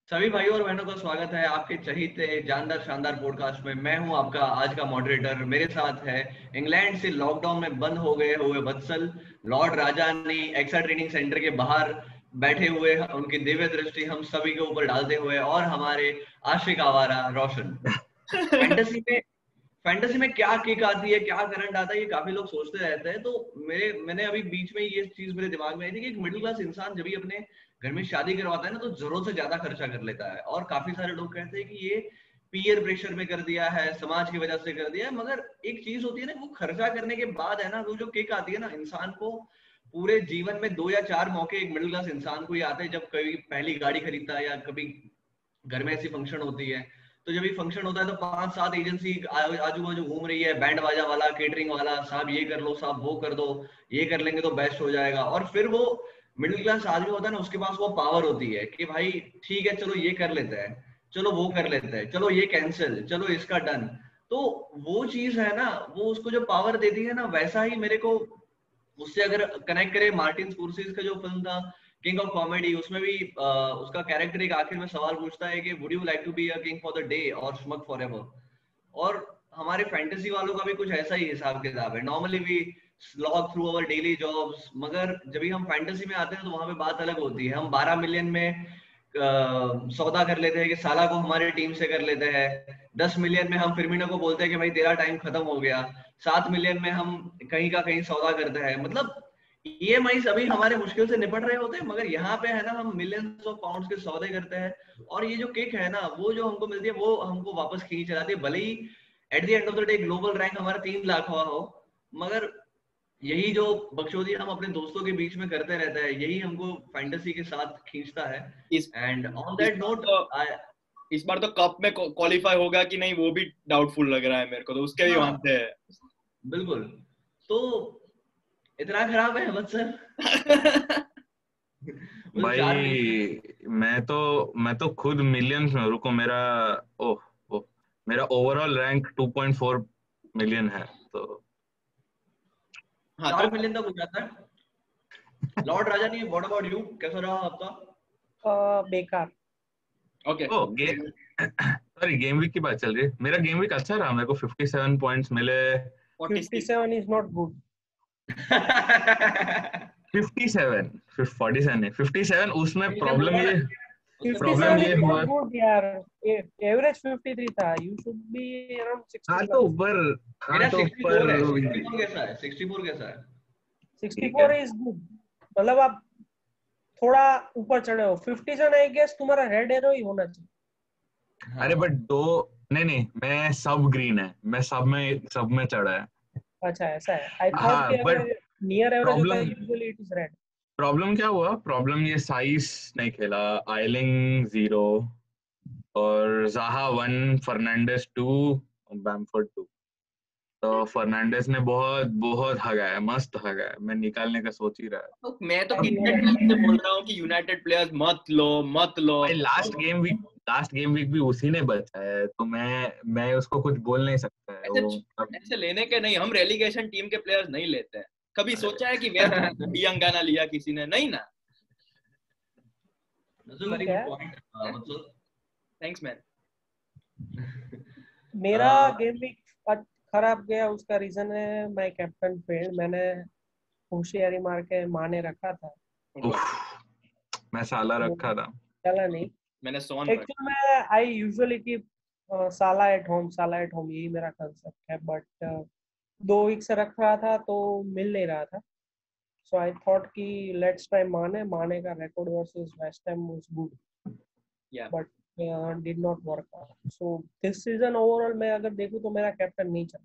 सभी भाइयों और बहनों का स्वागत है आपके चहीते जानदार शानदार पॉडकास्ट में। मैं हूं आपका आज का मॉडरेटर। मेरे साथ है इंग्लैंड से लॉकडाउन में बंद हो गए हुए वत्सल, लॉर्ड राजानी एक्सा ट्रेनिंग सेंटर के बाहर बैठे हुए, उनकी दिव्य दृष्टि हम सभी के ऊपर डालते हुए, और हमारे आशिक आवारा रोशन। फैंटेसी में फैंटेसी में क्या किक आती है, क्या करंट आता है, ये काफी लोग सोचते रहते हैं। तो मैंने अभी बीच में ये चीज मेरे दिमाग में आई थी कि एक मिडिल क्लास इंसान जब भी अपने घर में शादी करवाता है ना, तो जरूरत से ज्यादा खर्चा कर लेता है। और काफी सारे लोग कहते हैं कि ये पीयर प्रेशर में कर दिया है, समाज की वजह से कर दिया है। मगर एक चीज होती है ना, वो खर्चा करने के बाद है ना, वो जो किक आती है ना, इंसान को पूरे जीवन में 2 या 4 मौके एक मिडिल क्लास इंसान को ही आते हैं, जब कभी पहली गाड़ी खरीदता है या कभी घर में ऐसी फंक्शन होती है। तो जब ये फंक्शन होता है तो 5-7 एजेंसी आजू बाजू घूम रही है, बैंड बाजा वाला, केटरिंग वाला, साहब ये कर लो, साहब वो कर दो, ये कर लेंगे तो बेस्ट हो जाएगा। और फिर वो मिडिल क्लास आदमी होता है ना, उसके पास वो पावर होती है कि भाई ठीक है, चलो ये कर लेते हैं, चलो वो कर लेते हैं, चलो ये कैंसिल, चलो इसका डन। तो वो चीज है ना, वो उसको जो पावर देती है ना, वैसा ही मेरे को उससे अगर कनेक्ट करें, मार्टिन स्कोर्सेज़ का जो फिल्म था किंग ऑफ कॉमेडी, उसमें भी उसका कैरेक्टर एक आखिर में सवाल पूछता है कि would you like to be a king for the day और स्मग फॉरएवर। और हमारे फैंटेसी वालों का भी कुछ ऐसा ही हिसाब किताब है। Normally we slog through our daily jobs, मगर जब भी हम फैंटेसी में आते हैं तो वहां पे बात अलग होती है। हम 12 मिलियन में सौदा कर लेते हैं कि साला को हमारी टीम से कर लेते हैं। 10 मिलियन में हम फिरमिनो को बोलते हैं कि भाई तेरा टाइम खत्म हो गया। 7 मिलियन में हम कहीं का कहीं सौदा करते हैं। मतलब ईएमआई अभी हमारे मुश्किल से निपट रहे होते हैं, मगर यहाँ पे है ना, हम मिलियंस ऑफ पाउंड्स के सौदे करते हैं। और ये जो किक है ना, वो जो हमको मिलती है, वो हमको वापस खींच लाती है। भले ही at the end of the day global rank हमारा 3 लाख हुआ हो, मगर यही जो बकचोदी हम अपने दोस्तों के बीच में करते रहते हैं, यही हमको फैंटेसी के साथ खींचता है। इस एंड ऑन इस दैट बार नोट तो इस बार तो कप में क्वालिफाई होगा कि नहीं वो भी डाउटफुल लग रहा है मेरे को, तो उसके भी हाँ, मानते हैं। बिल्कुल। तो इतना खराब है वत्सल। वो 4 मिलियन। भाई मैं तो खुद मिलियंस में, रुको मेरा, ओह ओह मेरा ओवरऑल रैंक 2.4 मिलियन है तो। हाँ तो 4 मिलियन तक हो जाता है। लॉर्ड राजा नहीं, व्हाट अबाउट यू, कैसा रहा आपका? बेकार। ओके। ओ सॉरी, गेम वीक की बात चल रही है। मेरा गेम वीक अच्छा रहा, मेरे को 57 पॉइंट्स मिले। 46। 57 is not good. 57, 47 नहीं, 57। उसमें मिलियन प्रॉब्लम बोला ना, ये उससे 57 प्रॉब्लम is ये प्रॉब्लम। हुआ। not good यार। एवरेज 53 था, you should be around 60 हाँ तो plus. ऊपर, हाँ मेरा तो ऊपर 64 है। 64 कैसा है? 64 कैसा है? ठीक है। 64 is good, मतलब आप थोड़ा ऊपर चढ़े हो। 57 आई गेस तुम्हारा रेड एरो ही होना चाहिए। अरे हाँ, बट दो, नहीं नहीं, मैं सब ग्रीन है, मैं सब में चढ़ा है। अच्छा ऐसा है। आई थॉट हाँ कि बट अगर नियर एवरेज होता है problem usually it is red. Problem क्या हुआ, प्रॉब्लम ये साइस नहीं खेला। आइलिंग 0 और जाहा 1, फर्नांडिस 2, बैमफोर्ड 2। तो फर्नांडिस ने बहुत बहुत हगाया, मस्त हगाया, मैं निकालने का सोच ही रहा है। तो मैं तो अब कितने टाइम से बोल रहा हूँ कि यूनाइटेड प्लेयर्स मत लो मत लो। भाई लास्ट गेम वीक भी उसी ने बचाया है, तो मैं उसको कुछ बोल नहीं सकता है ऐसे वो अब। ऐसे लेने के नहीं, हम रेलीगेशन टीम के प्लेयर्स नहीं लेते हैं। कभी सोचा है कि वेस्ट डियंगाना लिया किसी ने? नहीं ना। दैट्स अ वेरी ठीक है। गुड पॉइंट मतलब। Thanks man. मेरा गेम भी खराब गया, उसका रीजन है माय कैप्टन फेल्ड। मैंने होशियारी मार के माने रखा था, मैं साला तो रखा था। चला नहीं। मैंने सोन रखा। एक्चुअली मैं आई यूजुअली कीप साला एट होम, साला एट होम, यही मेरा कंसेप्ट है। बट 2 वीक से रख रहा था तो मिल नहीं रहा था, सो आई थॉट कि लेट्स ट्राई माने। माने का record versus West Ham was good, yeah but did not work out. So this season overall मैं अगर देखूं तो मेरा कैप्टन नहीं चल,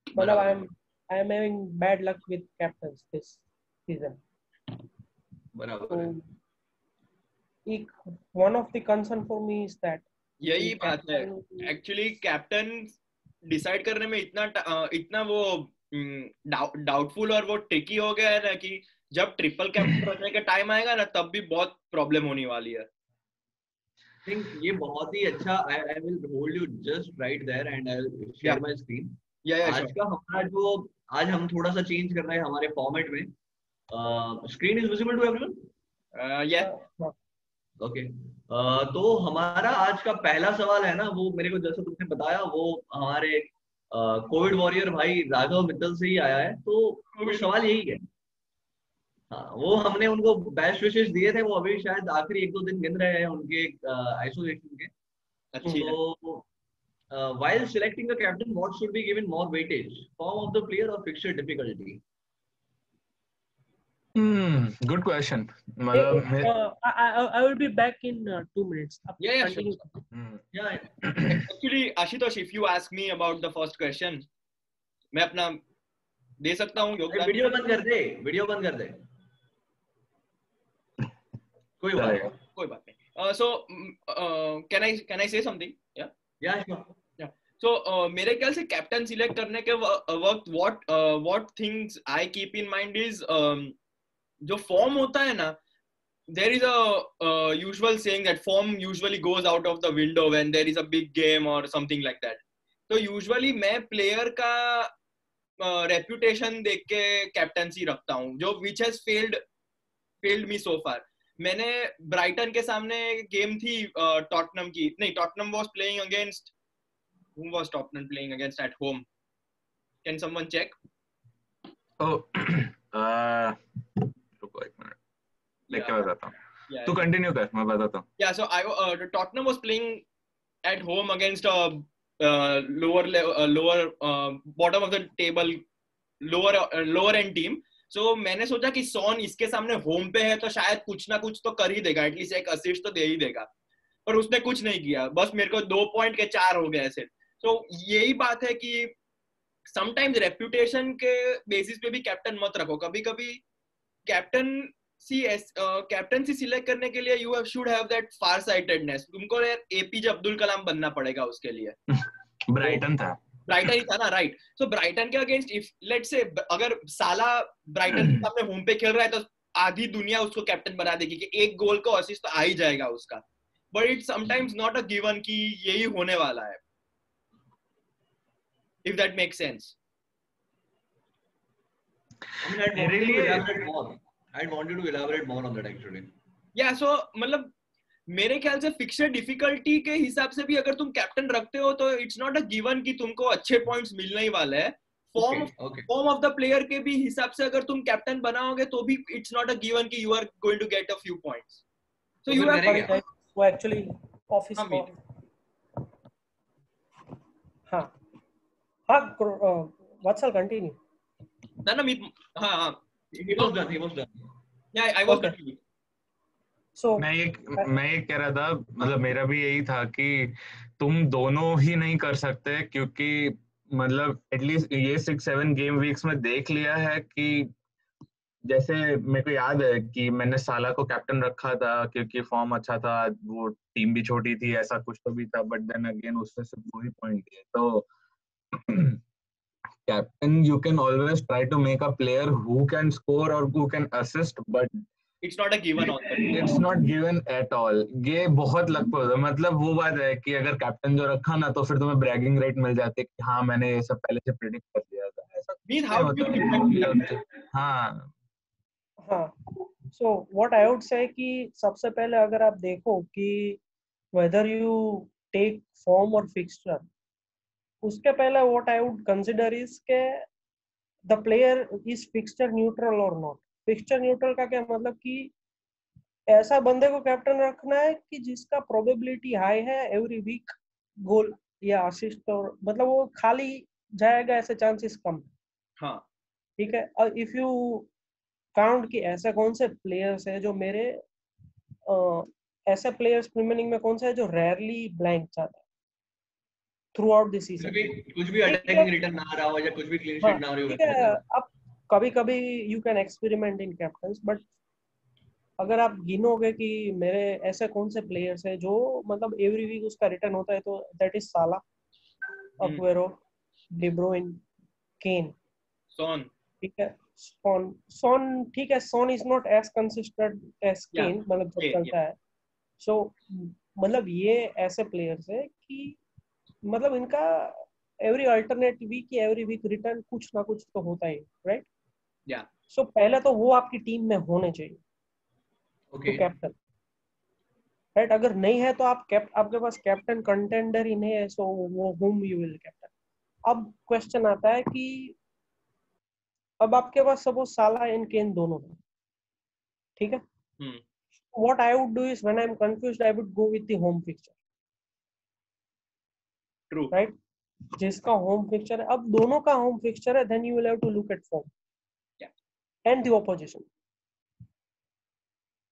मतलब बराबर I am having bad luck with captains this season. बराबर तो है। एक one of the concern for me is that यही बात है। कैप्टन। एक्चुअली कैप्टन डिसाइड करने में इतना वो डाउटफुल और वो ट्रिकी हो गया है ना, कि जब ट्रिपल कैप्टन बनने का टाइम आएगा ना, तब भी बहुत प्रॉब्लम होने वाली है। थिंक ये बहुत ही अच्छा। I will hold you just right there and I will या शेयर माय स्क्रीन। या आज का हमारा जो आज हम थोड़ा सा चेंज कर रहे हैं हमारे फॉर्मेट में। Screen is visible to everyone? या ओके तो हमारा आज का पहला सवाल है ना, वो मेरे को जैसे तुमने बताया वो हमारे कोविड वॉरियर भाई राघव मित्तल से ही आया है। तो सवाल यही है। हाँ, वो हमने उनको बेस्ट विशेष दिए थे, वो अभी शायद आखिरी 1-2 दिन गिन रहे हैं उनके आइसोलेशन के। अच्छी है। तो while selecting a captain, what should be given more weightage? Form of the player or fixture difficulty? Good question. मतलब I will be back in 2 minutes. आप Yeah, continue. sure. Yeah, Actually, Ashutosh, if you ask me about the first question, मैं अपना दे सकता हूँ योगदान। Video बंद कर दे, video बंद कर दे, कोई बात नहीं, कोई बात नहीं। So can I say something? Yeah. Yeah, sure. So मेरे ख्याल से कैप्टन सिलेक्ट करने के वक्त what things I keep in mind is जो फॉर्म होता है ना, there is a usual saying that form usually goes out of the window when there is a big game or something like that. तो usually मैं player का reputation देख के captaincy रखता हूँ, जो विच हैज फेल्ड मी सो फार। मैंने ब्राइटन के सामने गेम थी टॉटनम की, नहीं, Tottenham was playing against, whom was Tottenham playing against at home? Can someone check? रुको एक मिनट, देख के बताता हूँ। तू कंटिन्यू कर, मैं बताता हूँ। Yeah, so Tottenham was playing at home against a lower bottom of the table, lower end team. So मैंने सोचा कि सॉन इसके सामने होम पे है तो शायद कुछ ना कुछ तो कर ही देगा, एटलीस्ट एक असिस्ट तो दे ही देगा, पर उसने कुछ नहीं किया, बस मेरे को 2 पॉइंट के 4 हो गए ऐसे। तो यही बात है कि समटाइम्स रेप्यूटेशन के बेसिस पे भी कैप्टन मत रखो। कभी कभी कैप्टनसी सिलेक्ट करने के लिए you should have that far sightedness. तुमको यार एपीजे अब्दुल कलाम बनना पड़ेगा उसके लिए। ब्राइटन ही था ना, राइट। सो ब्राइटन के अगेंस्ट इफ लेट्स से अगर साला ब्राइटन के सामने होम पे खेल रहा है तो आधी दुनिया उसको कैप्टन बना देगी कि एक गोल को असिस्ट तो आ ही जाएगा उसका, but it's sometimes not a given कि यही होने वाला है, if that makes sense. I mean, I'd want you to elaborate more on that actually. Yeah, so मतलब मेरे ख्याल से फिक्सर डिफिकल्टी के हिसाब से भी अगर तुम कैप्टन रखते हो तो इट्स नॉट अ गिवन कि तुमको अच्छे पॉइंट्स मिलने ही वाले हैं। फॉर्म ऑफ द प्लेयर के भी हिसाब से अगर तुम कैप्टन बनाओगे तो भी इट्स नॉट अ गिवन कि you are going to get a few points. So you have वो एक्चुअली ऑफिस हाँ Vatsal, continue. No, he was done. Yeah, I was done. So मैं ये कह रहा था, मतलब मेरा भी यही था कि तुम दोनों ही नहीं कर सकते, क्योंकि मतलब एटलीस्ट ये 6-7 गेम वीक्स में देख लिया है कि जैसे मेरे को याद है कि मैंने साला को कैप्टन रखा था क्योंकि फॉर्म अच्छा था, वो टीम भी छोटी थी, ऐसा कुछ तो भी था, बट देन अगेन उसने सिर्फ 2 ही पॉइंट दिए। तो captain, you can always try to make a player who can score or who can assist, but it's not a given. It's not given at all. ये बहुत लक पे होता है। मतलब वो बात है कि अगर कैप्टन जो रखा ना तो फिर तुम्हें ब्रैगिंग राइट मिल जाती है कि हाँ मैंने ये सब पहले से प्रेडिक्ट कर लिया था, ऐसा हाँ। So what I would say कि सबसे पहले अगर आप देखो कि whether you take form or fixture, उसके पहले what I would consider is के the player is fixture neutral or not. Fixture neutral का क्या मतलब कि ऐसा बंदे को कैप्टन रखना है कि जिसका प्रोबेबिलिटी हाई है एवरी वीक गोल या असिस्ट, और मतलब वो खाली जाएगा ऐसे चांसेस कम। हाँ ठीक है। और इफ यू काउंट कि ऐसे कौन से प्लेयर्स है जो मेरे ऐसे प्लेयर्स प्रीमियर लीग में कौन से है जो रेयरली ब्लैंक जाता है थ्रू आउट द सीजन, कुछ भी अटैकिंग रिटर्न ना आ रहा हो या कुछ भी क्लीन शीट ना हो रही हो, अब कभी-कभी you can experiment in captains, but अगर आप गिनोगे कि मेरे ऐसे कौन से प्लेयर्स है जो मतलब एवरी वीक उसका रिटर्न होता है, तो that is Salah, Aguero, De Bruyne, Kane, Son. ठीक है। सॉन ठीक है, Son is not as consistent as Kane, मतलब जब चलता है। सो मतलब ये ऐसे प्लेयर्स है कि मतलब इनका एवरी अल्टरनेट वीक या एवरी वीक रिटर्न कुछ ना कुछ तो होता है, राइट? या सो पहले तो वो आपकी टीम में होने चाहिए। Okay captain right. अगर नहीं है तो आपके पास कैप्टन कंटेंडर ही नहीं है, सो वो whom you will captain. अब क्वेश्चन आता है कि अब आपके पास सपोज साला एंड केन दोनों है, ठीक है. What I would do is when I'm confused, I would go with the home fixture. True. Right? जिसका होम फिक्चर है, अब दोनों का होम फिक्चर है, then you will have to look at form. Yeah. And the opposition.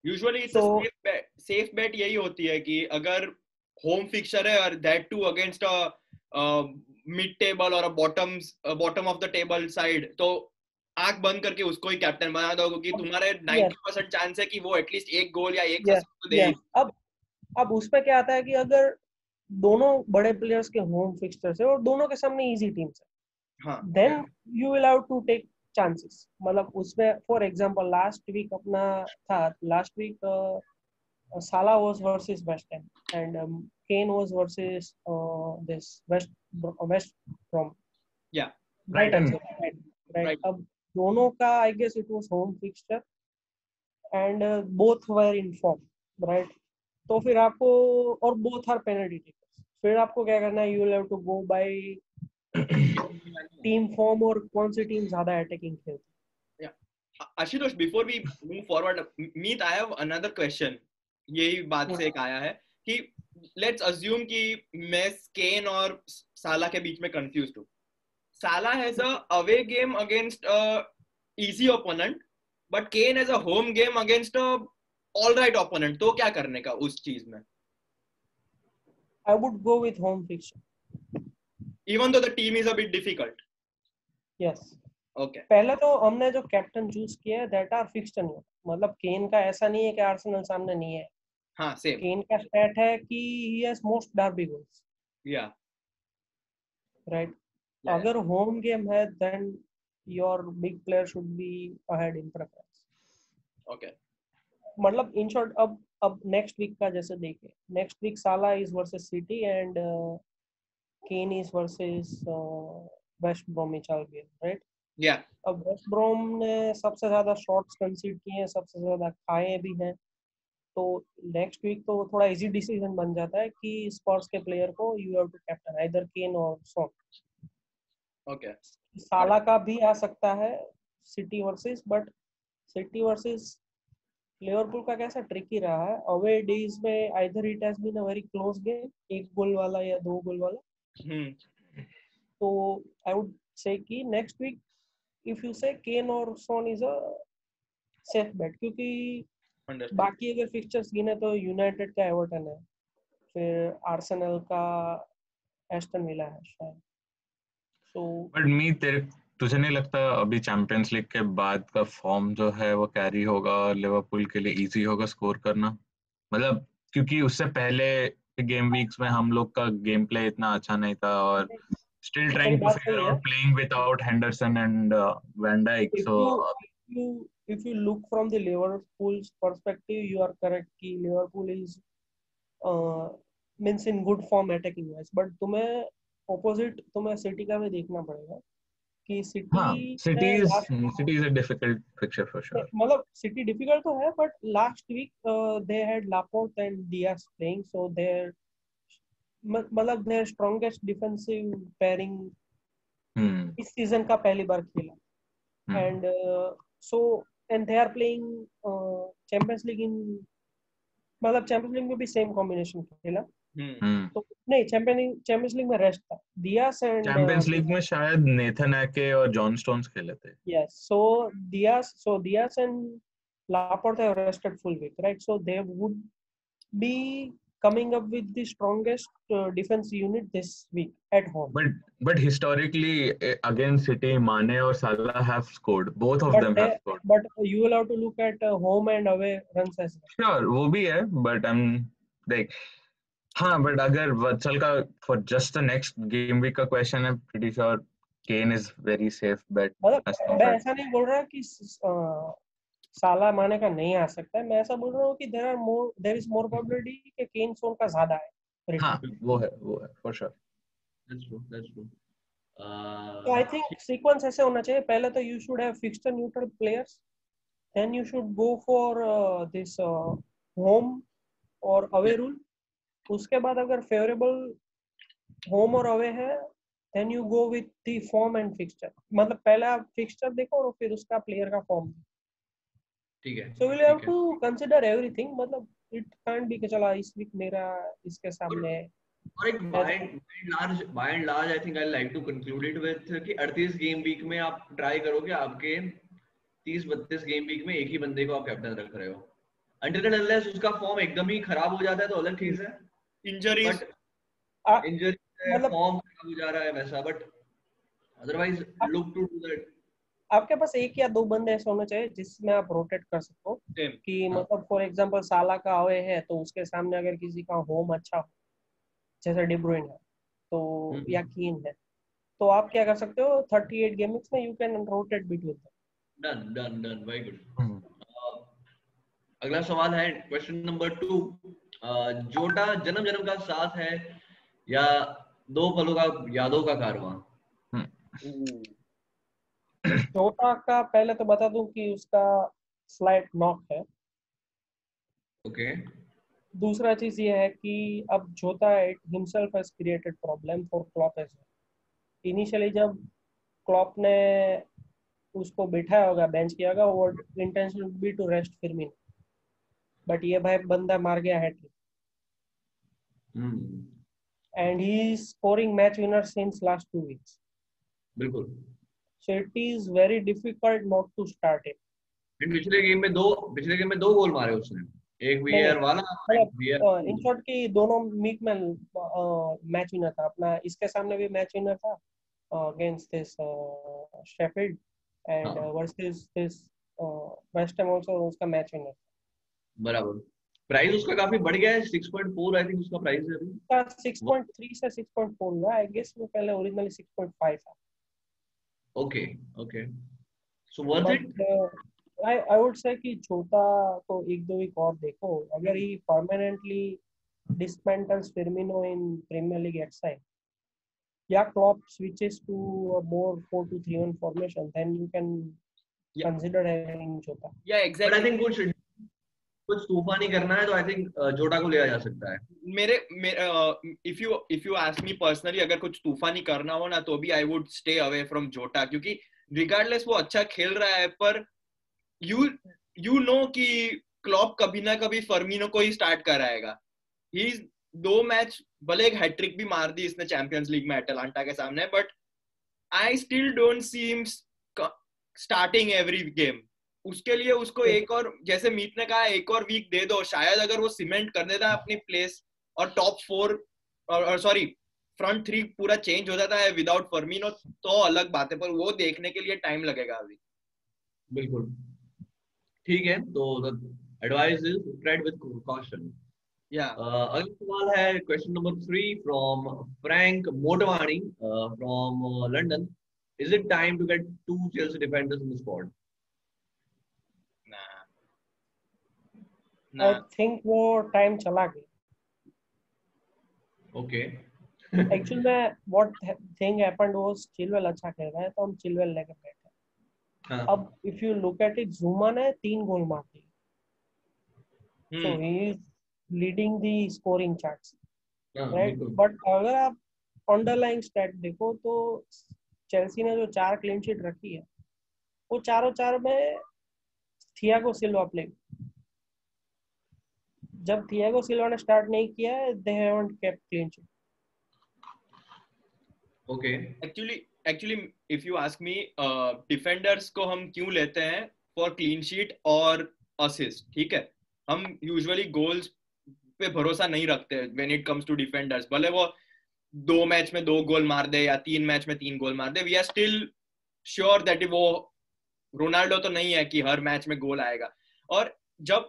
Usually it's So, a safe bet यही होती है कि अगर होम फिक्चर है और that too against a mid table or a bottom of the table side, तो आंख बंद करके उसको ही कैप्टन बना दो, क्योंकि तुम्हारे 90% चांस है कि वो एटलीस्ट एक गोल या एक तो दे ही. अब उसमें क्या आता है कि अगर दोनों बड़े प्लेयर्स के होम फिक्चर्स है और दोनों के सामने इजी टीम्स है, then you will have to take chances. मतलब उसमें फॉर एग्जांपल लास्ट वीक अपना था, last week Salah was versus West Ham and Kane was versus this West Brom. Yeah. Brighton. Right. अब दोनों का I guess it was home fixture and both were in form, right? तो फिर आपको, और both are penalty takers, फिर आपको क्या करना है, you will have to go by team form और कौन सी टीम ज्यादा attacking खेलती है. Ashutosh, before we move forward, Meet, I have another question. यही बात से एक आया है कि लेट्स अज्यूम कि मैं केन और साला के बीच में कंफ्यूज हूँ. Salah has a away game against easy opponent, but Kane has a home game against all right opponent. तो क्या करने का उस चीज में? I would go with home fixture. Even though the team is a bit difficult. Yes. Okay. पहले तो हमने जो कैप्टन चूज किया है दैट आर फिक्स्ड नहीं, मतलब केन का ऐसा नहीं है कि आर्सेनल सामने नहीं है. हाँ, सेम. केन का स्टैट है कि he has most derby goals. Yeah right. अगर होम गेम है then your big player should be ahead in preference. Okay. मतलब इन शॉर्ट, अब नेक्स्ट वीक का जैसे देखें, next week Salah is versus City and Kane is versus West Bromwich Albion, right. Yeah अब waste ब्रोम ने सबसे ज्यादा शॉट्स कंसीड किए हैं, सबसे ज्यादा खाए भी हैं, तो नेक्स्ट वीक तो थोड़ा इजी डिसीजन बन जाता है कि स्पर्स के प्लेयर को you have to captain either Kane और सॉन. ओके. साला का भी आ सकता है City versus, but City versus Liverpool का कैसा ट्रिकी रहा है, अवे डेज में either it has been a very close game, एक गोल वाला या दो गोल वाला. तो आई वुड से कि next week if you say Kane और Son is a safe bet, क्योंकि बाकी अगर फिक्चर्स गिने तो यूनाइटेड का एवर्टन है, फिर आर्सेनल का एस्टन विला है शायद. सो बट तुझे नहीं लगता अभी चैंपियंस लीग के बाद का फॉर्म जो है वो कैरी होगा और लिवरपूल के लिए इजी होगा स्कोर करना? मतलब क्योंकि उससे पहले गेम वीक्स में हम लोग का गेम प्ले इतना अच्छा नहीं था और still trying to figure out playing without Henderson and Van Dijk. If you look from the Liverpool's perspective, you are correct कि Liverpool is means in good form attacking wise, but तुम्हें opposite तुम्हें city का भी देखना पड़ेगा कि city is a difficult picture for sure. मतलब city difficult तो है, but last week they had Laporte and Diaz playing, so मतलब their strongest defensive pairing इस सीजन का पहली बार खेला, and so and they are playing Champions League in, मतलब Champions league में भी सेम कॉम्बिनेशन खेला. तो नहीं, चैंपियंस लीग में रेस्ट था दियास एंड चैंपियंस लीग में शायद नेथन एके और जॉन स्टोन्स खेले थे. Yes, so diyas and Laporte have rested full week, right? So they would be coming up with the strongest defense unit this week at home. But historically against City, Mane or Salah have scored. Both of them have scored. But you will have to look at home and away runs as well. Sure, वो भी है, but I'm like हाँ, but अगर वत्सल का for just the next game week का question है, pretty sure Kane is very safe bet. मैं ऐसा नहीं बोल रहा कि साला माने का नहीं आ सकता है, मैं ऐसा बोल रहा हूँ कि there is more probability कि केन सोन का ज्यादा है. हाँ, वो है for sure. That's true. So I think sequence ऐसे होना चाहिए, पहले तो you should have fixed neutral players, then you should go for this home और अवे रूल, उसके बाद अगर फेवरेबल होम और अवे है then you go with the form and fixture, मतलब पहले आप फिक्सचर देखो और फिर उसका प्लेयर का फॉर्म। ठीक है, सो विल हैव ठीक है। टू कंसीडर एवरीथिंग, मतलब इट कांट बी कि चला इस वीक मेरा इसके सामने है। और एक by and large I think I like to conclude it with कि 38 गेम वीक में आप ट्राई करो कि आपके 30-32 गेम वीक में एक ही बंदे को आप कैप्टन रख रहे हो, अनटिल अनलेस उसका फॉर्म एकदम ही खराब हो जाता है तो अलग चीज है, इंजरीज, बट आ- इंजरी है, मतलब फॉर्म खराब हो जा रहा है वैसा, बट अदरवाइज आप, लुक टू डू दैट। आपके पास एक या दो बंदे ऐसे होने चाहिए जिसमें आप रोटेट कर सको, सेम, कि हाँ, मतलब फॉर एग्जांपल साला का अवे है तो उसके सामने अगर किसी का होम अच्छा हो, जैसे डी ब्रुइन है तो, या कीन है, तो आप क्या कर सकते हो 38 गेम्स में you can rotate between them. Done done done, very good. Hmm, अगला सवाल है क्वेश्चन नंबर 2। जोटा जन्म जन्म का साथ है या दो पलों का यादों का कारवां? जोटा का पहले तो बता दूं कि उसका स्लाइट नॉक है। ओके, दूसरा चीज ये है कि अब Jota himself has created problem for Klopp as well. Initially जब क्लॉप ने उसको बिठाया होगा, बेंच किया होगा, वो intention be to rest Firmino, but ये भाई बंदा मार गया hat trick hmm, and he is scoring match winner since last 2 weeks, बिल्कुल। so it is very difficult not to start it। फिर पिछले गेम में दो गोल मारे उसने, एक नहीं वीआर वाला और एक वीआर मतलब इन शॉर्ट की दोनों मीक में मैच विनर था अपना, इसके सामने भी मैच विनर था अगेंस्ट दिस शेफील्ड एंड हाँ, versus this West Ham also उसका मैच विनर बराबर। प्राइस उसका काफी बढ़ गया है, 6.4 आई थिंक उसका प्राइस है अभी। था। 6.3 से 6.4 हुआ आई गेस, वो पहले ओरिजिनली 6.5 था, okay, okay, so worth it. But I would say कि छोटा को एक दो वीक और देखो, अगर ही permanently dismantles Firmino in Premier League XI, yeah, Klopp switches to a more 4-2-3-1 formation, then you can या consider having Jota। या बट आई एग्जैक्टली। थिंक कुछ तूफा नहीं करना है तो आई थिंक जोटा को लिया जा सकता है। मेरे if you ask me personally, अगर कुछ तूफानी करना हो ना तो भी I would stay away from जोटा, क्योंकि रिगार्डलेस वो अच्छा खेल रहा है, पर यू यू नो कि क्लॉप कभी ना कभी फर्मिनो को ही स्टार्ट कराएगा। ही 2 मैच, भले एक हैट्रिक भी मार दी इसने चैंपियंस लीग में एटलांटा के सामने, but I still don't see him starting every game. उसके लिए उसको एक और, जैसे मीत ने कहा, एक और वीक दे दो, शायद अगर वो सीमेंट कर देता है अपनी प्लेस और टॉप 4 और सॉरी फ्रंट 3 पूरा चेंज हो जाता है विदाउट फर्मिनो, तो अलग बात है, पर वो देखने के लिए टाइम लगेगा अभी। बिल्कुल, ठीक है, तो advice is trade with caution. या अगला सवाल है question number 3 from Frank Motwani from London. Is it time to get 2 Chelsea defenders in the squad? I think वो टाइम चला गया। ओके, एक्चुअली में what thing happened was Chilwell अच्छा खेल रहा है तो हम चिलवेल लेके बैठे। हाँ, अब if you look at it, Zuma ने 3 गोल मार दिए, so he is leading the scoring charts, हाँ, right? बिल्कुल, But अगर आप अंडरलाइंग स्टैट देखो तो चेल्सी ने जो 4 क्लीन शीट रखी है वो चारों 4 में थियागो सिल्वा प्ले। जब थियागो सिल्वा ने स्टार्ट नहीं किया है they haven't kept clean sheet. Okay, actually if you ask me, defenders को हम क्यों लेते हैं? फॉर क्लीन शीट और असिस्ट, ठीक है। हम यूजुअली गोल्स पे भरोसा नहीं रखते when it comes to defenders, भले वो 2 मैच में 2 गोल मार दे या 3 मैच में 3 गोल मार दे, we are still sure that वो रोनाल्डो तो नहीं है कि हर मैच में गोल आएगा। और जब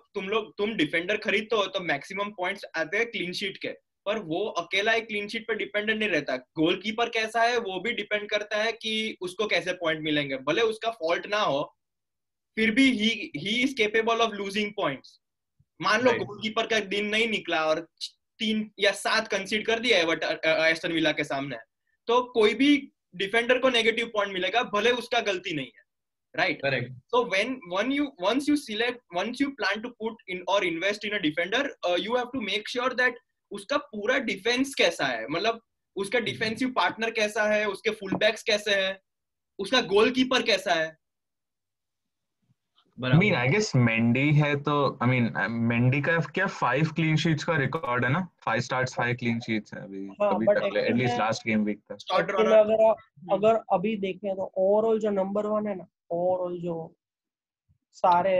तुम डिफेंडर खरीदते हो तो मैक्सिमम पॉइंट्स आते हैं क्लीन शीट के, पर वो अकेला एक क्लीन शीट पर डिपेंडेंट नहीं रहता। गोलकीपर कैसा है वो भी डिपेंड करता है कि उसको कैसे पॉइंट मिलेंगे, भले उसका फॉल्ट ना हो, फिर भी he is capable of losing points. मान लो गोलकीपर का दिन नहीं निकला और 3 या 7 कंसीड कर दिया एस्टन विला के सामने, तो कोई भी डिफेंडर को नेगेटिव पॉइंट मिलेगा, भले उसका गलती नहीं है। right? Correct. So once you plan to put in or invest in a defender, you have to make sure that उसका पूरा डिफेंस कैसा है, मतलब उसका डिफेंसिव पार्टनर कैसा है, उसके फुल बैक्स कैसे हैं, उसका गोलकीपर कैसा है. I mean, I guess Mendy है तो Mendy का क्या 5 clean sheets का रिकॉर्ड है ना, 5 starts 5 clean sheets है अभी हाँ, अभी but तक, एटलीस्ट लास्ट गेम वीक तक. Actually, अगर अभी देखें तो ओवरऑल जो नंबर 1 है ना, ओवरऑल जो सारे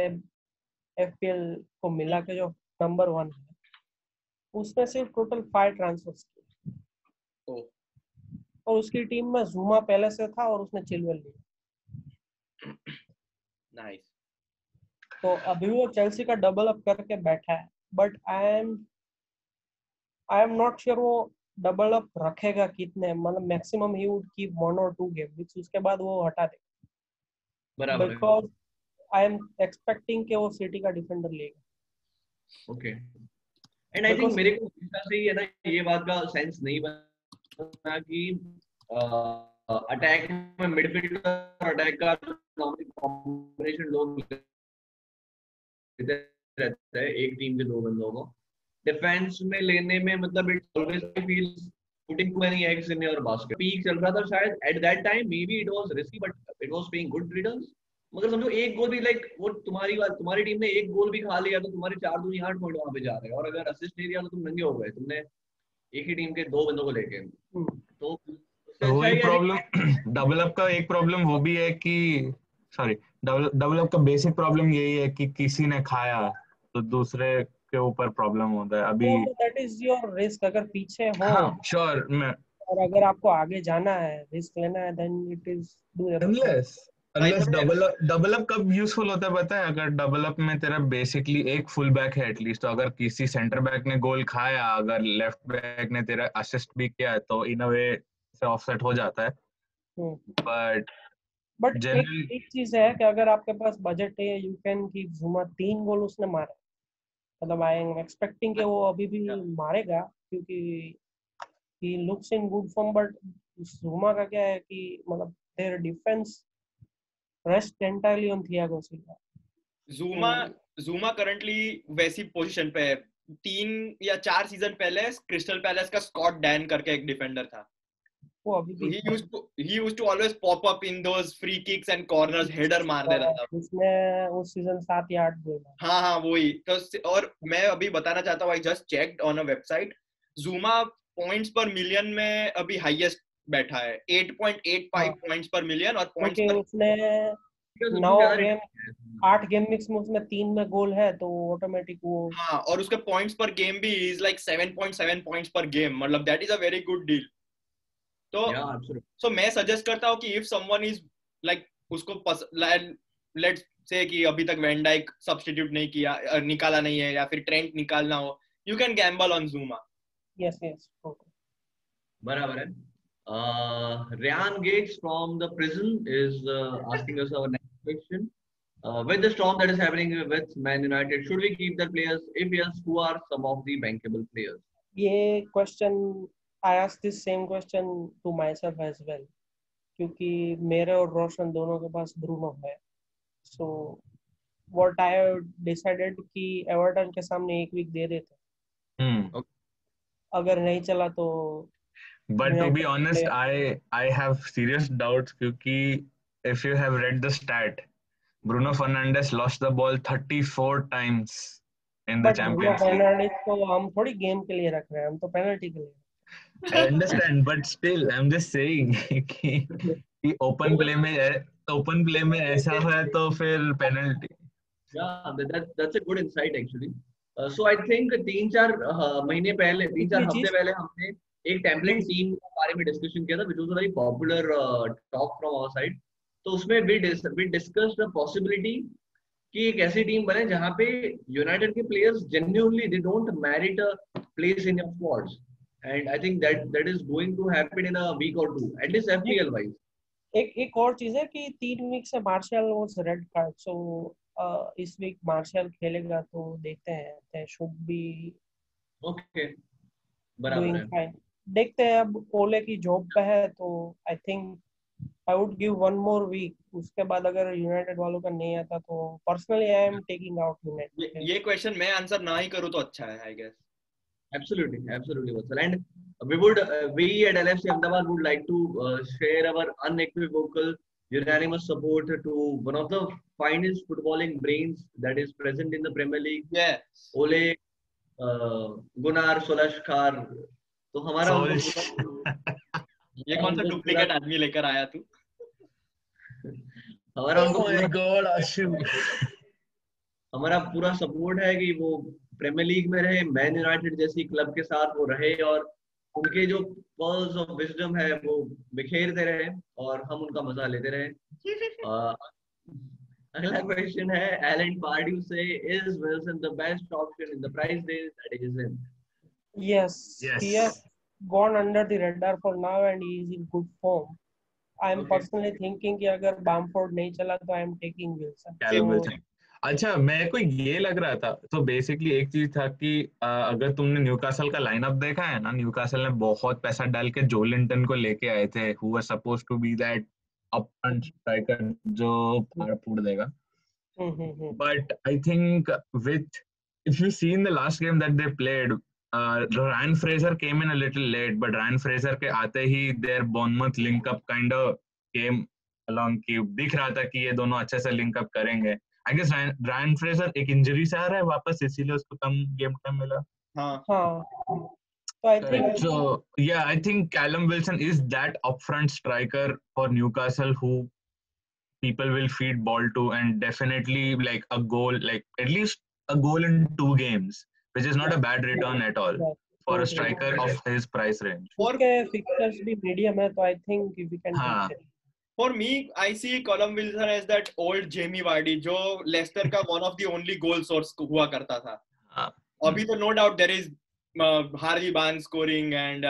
एफपीएल को मिला के जो नंबर 1 है, उसमें सिर्फ टोटल 5 ट्रांसफर्स किए और उसकी टीम में जुमा पहले से था और उसने चिलवेल लिया. नाइस. तो अभी वो चेल्सी का डबल अप करके बैठा है, but I am not sure वो डबल अप रखेगा कितने, मतलब maximum he would keep 1 or 2 game, उसके बाद वो हटा दे. बराबर है. बिकॉज आई एम एक्सपेक्टिंग कि वो सिटी का डिफेंडर लेगा. ओके. एंड आई थिंक मेरे को हमेशा से ही है ना ये बात का सेंस नहीं बना कि अटैक में मिडफील्ड और अटैक का नॉर्मली कॉम्बिनेशन लोग रहता है एक टीम के 2 बंदों को. डिफेंस में लेने में मतलब it always feels putting too many eggs in your basket. Peak चल रहा था शायद at that time, maybe it was risky but it was paying good returns. मगर समझो एक गोल भी लाइक वो तुम्हारी टीम ने एक गोल भी खा लिया तो तुम्हारे 4 दूनी 8 पॉइंट वहां पे जा रहे हैं, और अगर असिस्ट नहीं दिया तो तुम नंगे हो गए, तुमने एक ही टीम के 2 बंदों को लेके. तो वही प्रॉब्लम डबल अप का एक प्रॉब्लम वो भी है कि डबल अप का बेसिक प्रॉब्लम यही है कि किसी ने खाया तो दूसरे के ऊपर प्रॉब्लम होता है अभी. That is your risk. अगर पीछे हो हाँ श्योर, मैं और अगर आपको आगे जाना है, रिस्क लेना है, then it is do. Unless double up कब यूजफुल होता है पता है, अगर डबल अप में तेरा बेसिकली एक फुल बैक है एटलीस्ट, तो अगर किसी सेंटर बैक ने गोल खाया, अगर लेफ्ट बैक ने तेरा असिस्ट भी किया है तो इन अ वे से ऑफसेट हो जाता है. बट एक चीज है कि अगर आपके पास बजट है, यू कैन कीप जुमा. 3 गोल उसने मारे, मतलब आई एम एक्सपेक्टिंग कि वो अभी भी मारेगा क्योंकि he looks in good form. But जुमा का क्या है कि मतलब there defence rest entirely on Thiago Silva. जुमा करंटली वैसी पोजीशन पे है. 3 या 4 सीजन पहले क्रिस्टल पैलेस का स्कॉट डैन करके एक डिफेंडर था. वो अभी भी he used to always pop up in those free kicks and corners, header मार देता था. उसने उस सीजन 7 या 8 गोल. हाँ वही तो. और मैं अभी बताना चाहता हूँ, I just checked on a website, Zuma points per million में अभी हाईएस्ट बैठा है, 8.85 पॉइंट्स पर मिलियन. और पॉइंट्स पर उसने 8 गेम मिक्स में उसमें 3 में गोल है तो ऑटोमेटिक वो. हाँ, और उसके पॉइंट्स पर गेम भी इज लाइक 7.7 पॉइंट्स पर गेम, मतलब that is a very good deal. तो मैं सजेस्ट करता हूँ कि इफ समवन इज लाइक उसको लेट्स से कि अभी तक वैन डाइक सब्स्टिट्यूट नहीं किया, निकाला नहीं है, या फिर ट्रेंट निकालना हो, यू कैन गैम्बल ऑन जुमा. यस बराबर है. Ryan Gates from the prison is asking us our next question. With the storm that is happening with Man United, should we keep the players? If yes, who are some of the bankable players? ये question I asked this same question to myself as well, क्योंकि मेरे और रोशन दोनों के पास Bruno है. So what I decided कि Everton के सामने एक वीक दे देते. Okay. अगर नहीं चला तो. But to be honest, I have serious doubts क्योंकि if you have read the stat, Bruno Fernandes lost the ball 34 times in the Champions League. Fernandes को हम थोड़ी गेम के लिए रख रहे हैं, हम तो पेनल्टी के लिए. I understand, but still, I'm just saying कि open play में ऐसा है तो फिर penalty. Yeah, that's a good insight actually. So I think 3-4 महीने पहले, 3-4 हफ्ते पहले हमने एक टेम्पलेट टीम के बारे में डिस्कशन किया था, which was a very popular talk from our side. तो उसमें we discussed the possibility कि एक ऐसी टीम बने जहाँ पे यूनाइटेड के players genuinely they don't merit a place in your squads, and I think that is going to happen in a week or two, at least FPL wise. एक और चीज है कि 3 वीक से मार्शल वाज रेड कार्ड, सो इस week martial खेलेगा तो देखते हैं. दे शुड बी ओके, बराबर है. देखते हैं. अब ओले की जॉब पे है तो I think I would give one more week. उसके बाद अगर यूनाइटेड वालों का नहीं आता तो personally I am taking out United. ये क्वेश्चन मैं आंसर ना ही करूँ तो अच्छा है, I guess. Absolutely, Vatsal. And we at LFC Ahmedabad would like to share our unequivocal, unanimous support to one of the finest footballing brains that is present in the Premier League, Yes. Ole Gunnar Solskjaer. तो हमारा ये कौन सा duplicate आदमी लेकर आया तू? हमारा उनको हमारा पूरा सपोर्ट है कि वो प्रीमियर लीग में रहे, मैन यूनाइटेड जैसी क्लब के साथ वो रहे और उनके जो पर्ल्स ऑफ विजडम है वो बिखेरते रहे और हम उनका मजा लेते रहे. अगला क्वेश्चन है एलन पार्ड्यू से, is Wilson the best option in the price range that is in? Yes, he has gone under the radar for now and he is in good form. I am personally thinking कि अगर बामफोर्ड नहीं चला तो I am taking Wilson. अच्छा, मेरे को ये लग रहा था, तो बेसिकली एक चीज था कि अगर तुमने न्यूकासल का लाइनअप देखा है ना, न्यूकासल ने बहुत पैसा डाल के जो लिंटन को लेके आए थे, who was supposed to be that upfront striker जो फाड़ फूड़ देगा. But I think with if you see in the last game that they played, Ryan Fraser came in a little late, but Ryan Fraser के आते ही their Bournemouth link up kind of came along कि दिख रहा था कि ये दोनों अच्छे से लिंक अप करेंगे. I guess Ryan Fraser एक इंजरी से आ रहा है वापस, इसीलिए उसको कम गेम टाइम मिला. हाँ. So I think so yeah, I think Callum Wilson is that upfront striker for Newcastle who people will feed ball to, and definitely like a goal, like at least a goal in 2 games, which is not a bad return at all for a striker of his price range. उसके fixtures भी medium है तो I think we can take it. For me, I see Callum Wilson as that old Jamie Vardy जो Lester का one of the only goal source हुआ करता था. अभी तो no doubt there is Harvey Barnes scoring and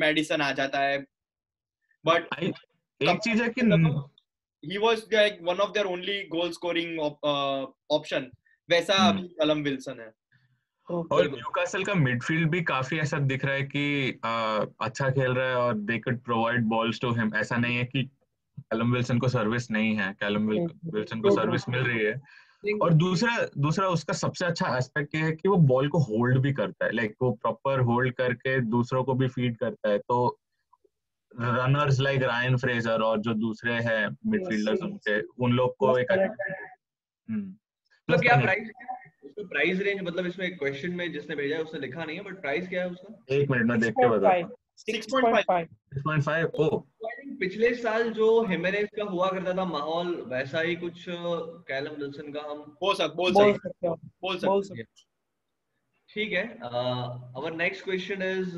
Madison आ जाता है, but एक चीज है कि he was like one of their only goal scoring option. वैसा अभी Callum Wilson है. और न्यूकासल का मिडफील्ड भी काफी ऐसा दिख रहा है कि अच्छा खेल रहा है और they could provide balls to him. ऐसा नहीं है कि कैलम विल्सन को सर्विस नहीं है, कैलम विल्सन को सर्विस मिल रही है. और दूसरा उसका सबसे अच्छा एस्पेक्ट ये है कि वो बॉल को होल्ड भी करता है, लाइक वो प्रॉपर होल्ड करके दूसरों को भी फीड करता है. तो रनर्स लाइक रायन फ्रेजर और जो दूसरे हैं मिडफील्डर्स उनके, उन लोग को एक तो क्या प्राइस रेंज, मतलब इसमें क्वेश्चन में जिसने भेजा है उसने लिखा नहीं है, बट प्राइस क्या है उसका? एक मिनट में देख के बता. 6.5. ओ, पिछले साल जो हिमेनेस का हुआ करता था माहौल, वैसा ही कुछ कैलम विल्सन का हम बोल सकते. ठीक है. our next question is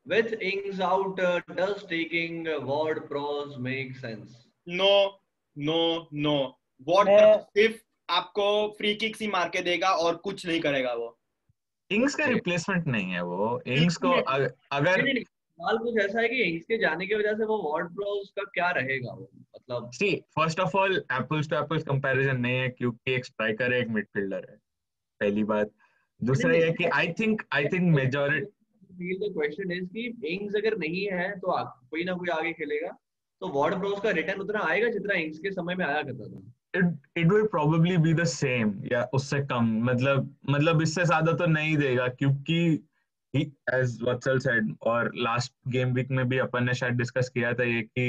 with Ings out, does taking Ward-Prowse make sense? No. Ward-Prowse सिर्फ आपको फ्री किक्स ही मार के देगा और कुछ नहीं करेगा. वो इंग्स का रिप्लेसमेंट नहीं है. वो इंग्स को अगर सवाल कुछ ऐसा है कि इंग्स के जाने की वजह से वो Ward-Prowse का क्या रहेगा, वो मतलब see first of all apples to apples comparison नहीं है, क्योंकि एक स्ट्राइकर है, एक मिडफील्डर है, पहली बात. दूसरा ये है कि I think majority the question is कि इंग्स अगर नहीं है तो कोई ना कोई आगे खेलेगा, तो Ward-Prowse का रिटर्न उतना आएगा जितना इंग्स के समय में आया करता था. It will probably be the same या उससे कम, मतलब इससे ज्यादा तो नहीं देगा, क्योंकि as Vatsal said, और लास्ट गेम वीक में भी अपन ने शायद डिस्कस किया था ये कि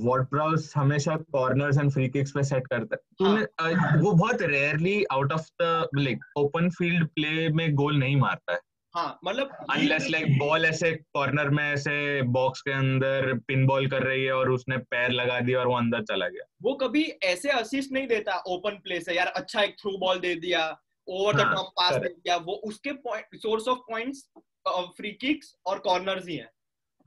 Ward-Prowse हमेशा कॉर्नर्स एंड फ्री किक्स पे सेट करता है. वो बहुत rarely out of the like open field play में गोल नहीं मारता है. हाँ, मतलब अनलेस लाइक बॉल ऐसे कॉर्नर में ऐसे बॉक्स के अंदर पिन बॉल कर रही है और उसने पैर लगा दिया और वो अंदर चला गया. वो कभी ऐसे असिस्ट नहीं देता ओपन प्ले से, यार अच्छा एक थ्रू बॉल दे दिया, ओवर द टॉप पास दे दिया. वो उसके source of points free kicks और कॉर्नर्स ही हैं.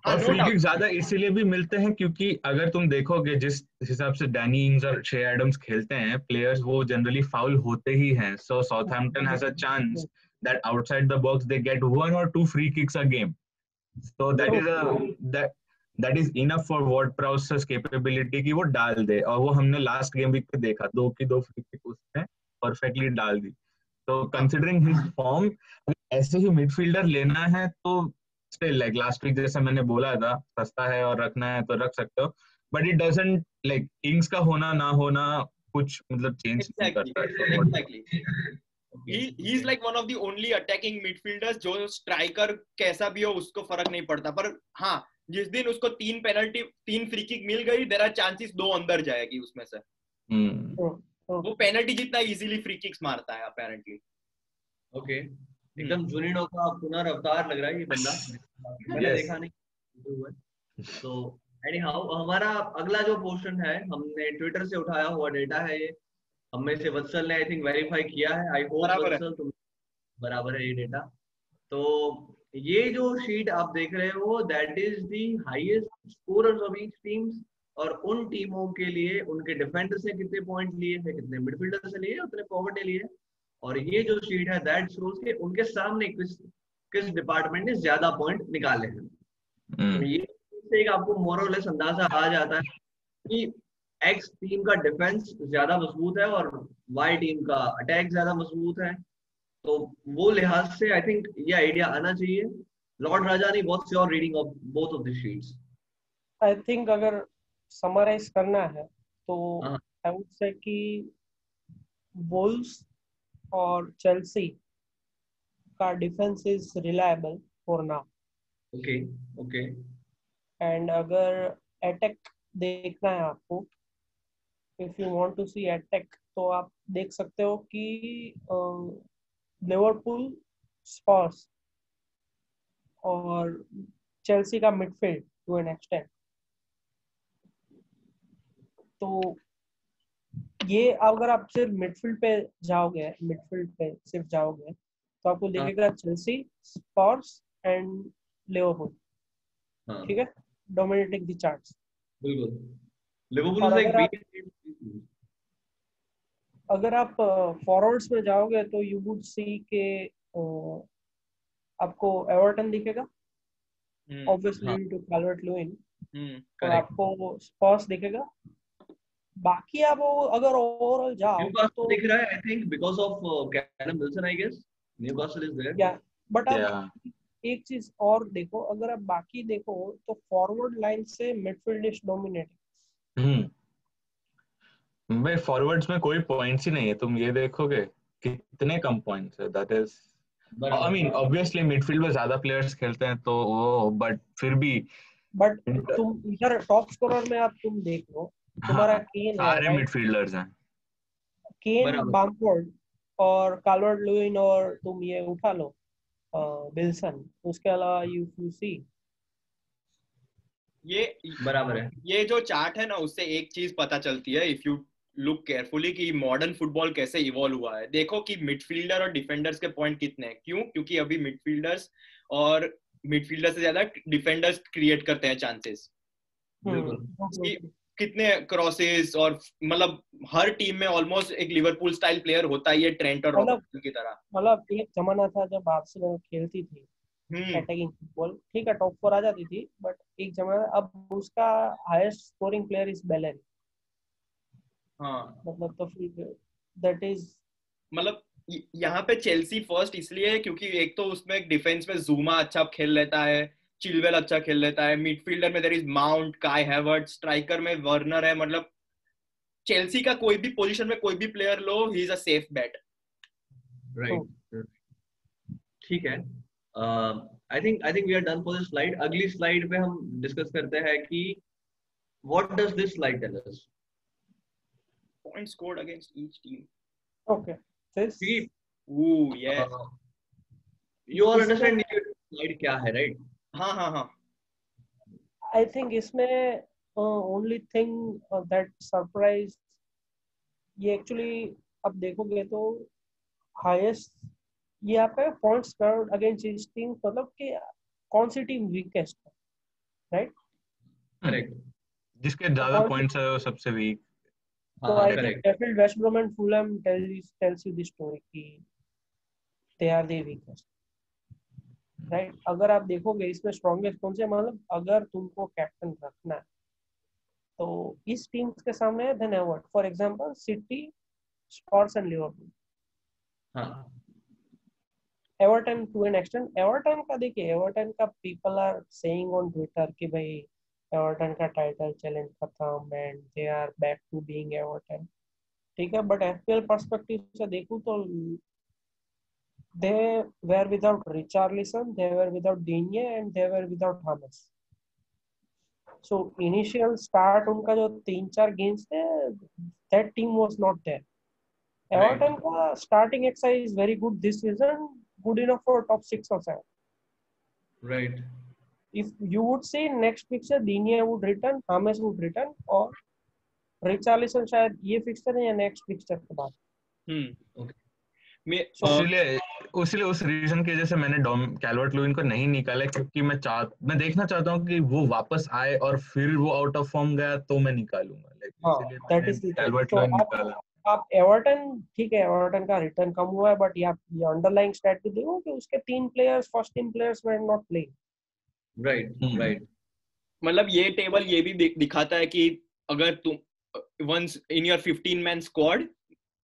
और फ्री किक ज्यादा इसीलिए भी मिलते हैं क्योंकि अगर तुम देखोगे जिस हिसाब से डैनी इंग्स और शे एडम्स खेलते हैं प्लेयर्स, वो जनरली फाउल होते ही हैं. So Southampton has a chance that outside the box they get 1 or 2 free kicks a game. So that is enough for Ward-Prowse's capability कि वो डाल दे. और वो हमने लास्ट गेम वीक पे देखा, 2 की 2 फ्री किक उसने परफेक्टली डाल दी. तो कंसिडरिंग हिज फॉर्म, ऐसे ही मिडफील्डर लेना है तो स्टिल लाइक लास्ट वीक जैसे मैंने बोला था, सस्ता है और रखना है तो रख सकते हो, but it doesn't like Kings का होना ना होना कुछ मतलब चेंज नहीं Exactly, करता है exactly. Okay. He's like one of the only attacking midfielders जो स्ट्राइकर कैसा भी हो उसको फर्क नहीं पड़ता, पर हाँ जिस दिन उसको 3 फ्री किक मिल गई, देयर आर चांसेस 2 अंदर जाएगी उसमें से। वो पेनल्टी जितना इजीली फ्री किक्स मारता है अपेरेंटली। ओके, एकदम जुनिनो का पुनर्अवतार लग रहा है ये बंदा, मैंने Yes. देखा नहीं हुआ है। तो एनी हाउ हमारा अगला जो पोर्शन है, हमने ट्विटर से उठाया हुआ डेटा है ये, हम में से वत्सल ने आई थिंक वेरीफाई किया है। आई होप बराबर है। वत्सल तुम बराबर है ये डेटा। तो ये जो शीट आप देख रहे हो that is the highest scorers of each teams, और उन टीमों के लिए उनके डिफेंडर से कितने पॉइंट लिए हैं, कितने मिडफील्डर से लिए, उतने फॉरवर्ड ने लिए। और ये जो शीट है दैट शोज के उनके सामने किस किस डिपार्टमेंट ने ज्यादा पॉइंट निकाले हैं। तो ये से एक आपको मोरलेस अंदाजा आ जाता है कि एक्स टीम का डिफेंस ज्यादा मजबूत है और वाई टीम का अटैक ज्यादा मजबूत है। तो वो लिहाज से आई थिंक ये आइडिया आना चाहिए। Lord Rajani, what's your reading of both of the sheets? I think अगर समराइज करना है तो हाँ, आई वुड से कि वुल्व्स और चेल्सी का defence is reliable for now, okay okay and अगर अटैक देखना है आपको, if you want to see attack, तो आप देख सकते हो कि लिवरपूल, स्पर्स और चेल्सी का मिडफील्ड टू एन एक्सटेंट। तो ये अगर आप सिर्फ मिडफील्ड पे जाओगे, मिडफील्ड पे सिर्फ जाओगे तो आपको हाँ दिखेगा चेल्सी, स्पर्स एंड लिवरपूल, हाँ ठीक है, डोमिनेटिंग द चार्ट्स। बिल्कुल। लिवरपूल और इज लाइक अगर आप फॉरवर्ड्स में जाओगे तो यू वुड सी के आपको एवर्टन दिखेगा ऑब्वियसली हाँ टू कैल्वर्ट लुइन, और करेक्ट। आपको स्पर्स दिखेगा। बाकी आप अगर ओवरऑल जाओ न्यूकासल तो दिख रहा है I think because of Callum Wilson I guess. Newcastle is there. या बट आप Yeah. एक चीज और देखो, अगर आप बाकी देखो तो फॉरवर्ड लाइन से मिडफील्ड इज डोमिनेटिंग। भाई फॉरवर्ड्स में कोई पॉइंट्स ही नहीं है, तुम ये देखोगे कितने कम पॉइंट्स है, दैट इज आई मीन बराबर। ऑब्वियसली मिडफील्ड में ज्यादा प्लेयर्स खेलते हैं तो वो, बट फिर भी बट तुम इधर टॉप स्कोरर में आप तुम देख लो, तुम्हारा हाँ केन है, सारे राइट? मिडफील्डर्स हैं। केन, बराबर। बामफोर्ड और कैल्वर्ट लुइन, और तुम ये उठा लो विल्सन, उसके अलावा यू सी ये बराबर है। ये जो चार्ट है ना, उससे एक चीज पता चलती है इफ यू लुक केयरफुली कि मॉडर्न फुटबॉल कैसे इवॉल्व हुआ है। देखो कि मिडफील्डर और डिफेंडर्स के पॉइंट कितने हैं। क्यों? क्योंकि अभी मिडफील्डर से ज्यादा डिफेंडर्स क्रिएट करते हैं चांसेस। बिल्कुल। कितने क्रॉसेस, और मतलब हर टीम में ऑलमोस्ट एक लिवरपूल स्टाइल प्लेयर होता ही है, ट्रेंट और रॉबर्टसन की तरह। मतलब एक जमाना था जब बार्सिलोना खेलती थी अटैकिंग फुटबॉल, ठीक है, टॉप 4 आ जाती थी, बट एक जमाना, अब उसका highest scoring player is Belen. हाँ मतलब तो फिर दैट इज मतलब यहाँ पे चेल्सी फर्स्ट इसलिए है क्योंकि एक तो उसमें डिफेंस में जूमा अच्छा खेल लेता है, चिलवेल अच्छा खेल लेता है, मिडफील्डर में देयर इज माउंट, काई हैवर्ट्ज, स्ट्राइकर में वर्नर है। मतलब चेल्सी का कोई भी पोजीशन में कोई भी प्लेयर लो, he is a safe bet. Right, ठीक है। I think we are done for this slide. अगली स्लाइड पे हम डिस्कस करते हैं कि what does this slide tell us. Point scored against each team. Okay this oh yes, you all इसमें understand ये स्लाइड क्या है, राइट? हाँ हाँ हाँ। आई थिंक इसमें ओनली थिंग दैट सरप्राइज, ये एक्चुअली अब देखोगे तो हाईएस्ट ये आपका points scored against each team, मतलब कि कौन सी टीम वीकेस्ट है, राइट? करेक्ट। जिसके ज्यादा पॉइंट्स है वो सबसे वीक। तो हाँ I think correct. Sheffield, West Brom and Fulham tells you the story कि they are the weakest, right? अगर आप देखोगे इसमें स्ट्रॉन्गेस्ट कौन से, मतलब अगर तुमको कैप्टन रखना है तो इस टीम के सामने है then Everton, for example City, Spurs and Liverpool. हाँ Everton to an extent, Everton का देखिए, एवर्टन का people are saying on Twitter कि भाई एवर्टन का टाइटल चैलेंज खत्म and they are back to being Everton, ठीक है, बट एफपीएल पर्सपेक्टिव से देखूं तो they were without Richarlison, they were without Digne and they were without James. So initial start उनका जो 3-4 गेम्स थे, that team was not there. Everton का starting exercise is very good this season, good enough for top 6 or 7. Right. If you would say next fixture Digne would return, James would return, or Richarlison शायद ये fixture है या next fixture के बाद। Okay. इसलिए उस reason की वजह से मैंने कैल्वर्ट लुइन को नहीं निकाला, क्योंकि मैं देखना चाहता हूँ कि वो वापस आए और फिर वो आउट ऑफ फॉर्म गया तो मैं निकालूंगा, इसलिए मैंने कैल्वर्ट लुइन निकाला। आप एवर्टन, ठीक है, एवर्टन का रिटर्न कम हुआ है, बट ये अंडरलाइंग स्टैट भी देखो कि उसके 3 players, first team players were not playing. Right. मतलब ये टेबल ये भी दिखाता है कि अगर तुम once in your 15 man squad,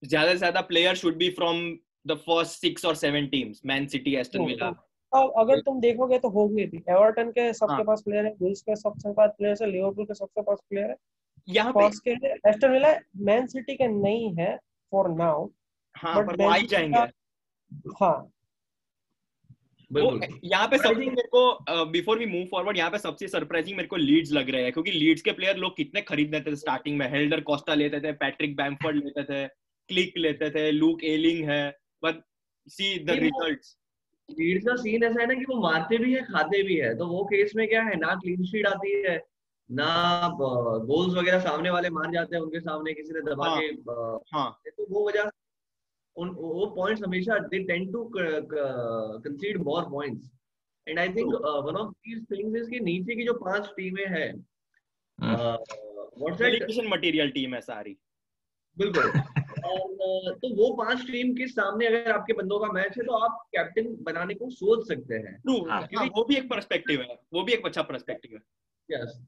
ज्यादा से ज्यादा player should be from the first 6 और 7 teams, Man City, Aston Villa. अब अगर तुम देखोगे तो होंगे भी, एवर्टन के सबके पास प्लेयर है, विल्स के सबसे पास प्लेयर है, लिवरपूल के सबसे पास प्लेयर है, यहाँ पे एस्टन विला, मैन सिटी के नहीं है फॉर नाउ, बट वो आ जाएंगे। हाँ, यहाँ पे सबसे मेरे को बिफोर वी मूव फॉरवर्ड, यहाँ पे सबसे सरप्राइजिंग मेरे को लीड्स लग रहे हैं, क्योंकि लीड्स के प्लेयर लोग कितने खरीद लेते थे स्टार्टिंग में। हेल्डर कोस्टा लेते थे, पैट्रिक बैमफोर्ड लेते थे, क्लिक लेते थे, लूक एलिंग है, but see the results. Leeds का सीन ऐसा है ना कि वो मारते भी है, खाते भी है, तो वो केस में क्या है ना, क्लीन शीट आती है ना, गोल्स वगैरह सामने वाले मार जाते हैं उनके सामने, किसी ने दबा के, तो वो वजह वो पॉइंट्स हमेशा they tend to concede more points, and I think one of these things is कि नीचे की जो 5 टीमें हैं, what's that, relegation material team है सारी, बिल्कुल। तो वो 5 टीम के सामने अगर आपके बंदों का मैच है तो आप कैप्टन बनाने को सोच सकते हैं। वो भी एक पर्सपेक्टिव है, वो भी एक अच्छा पर्सपेक्टिव है। यस,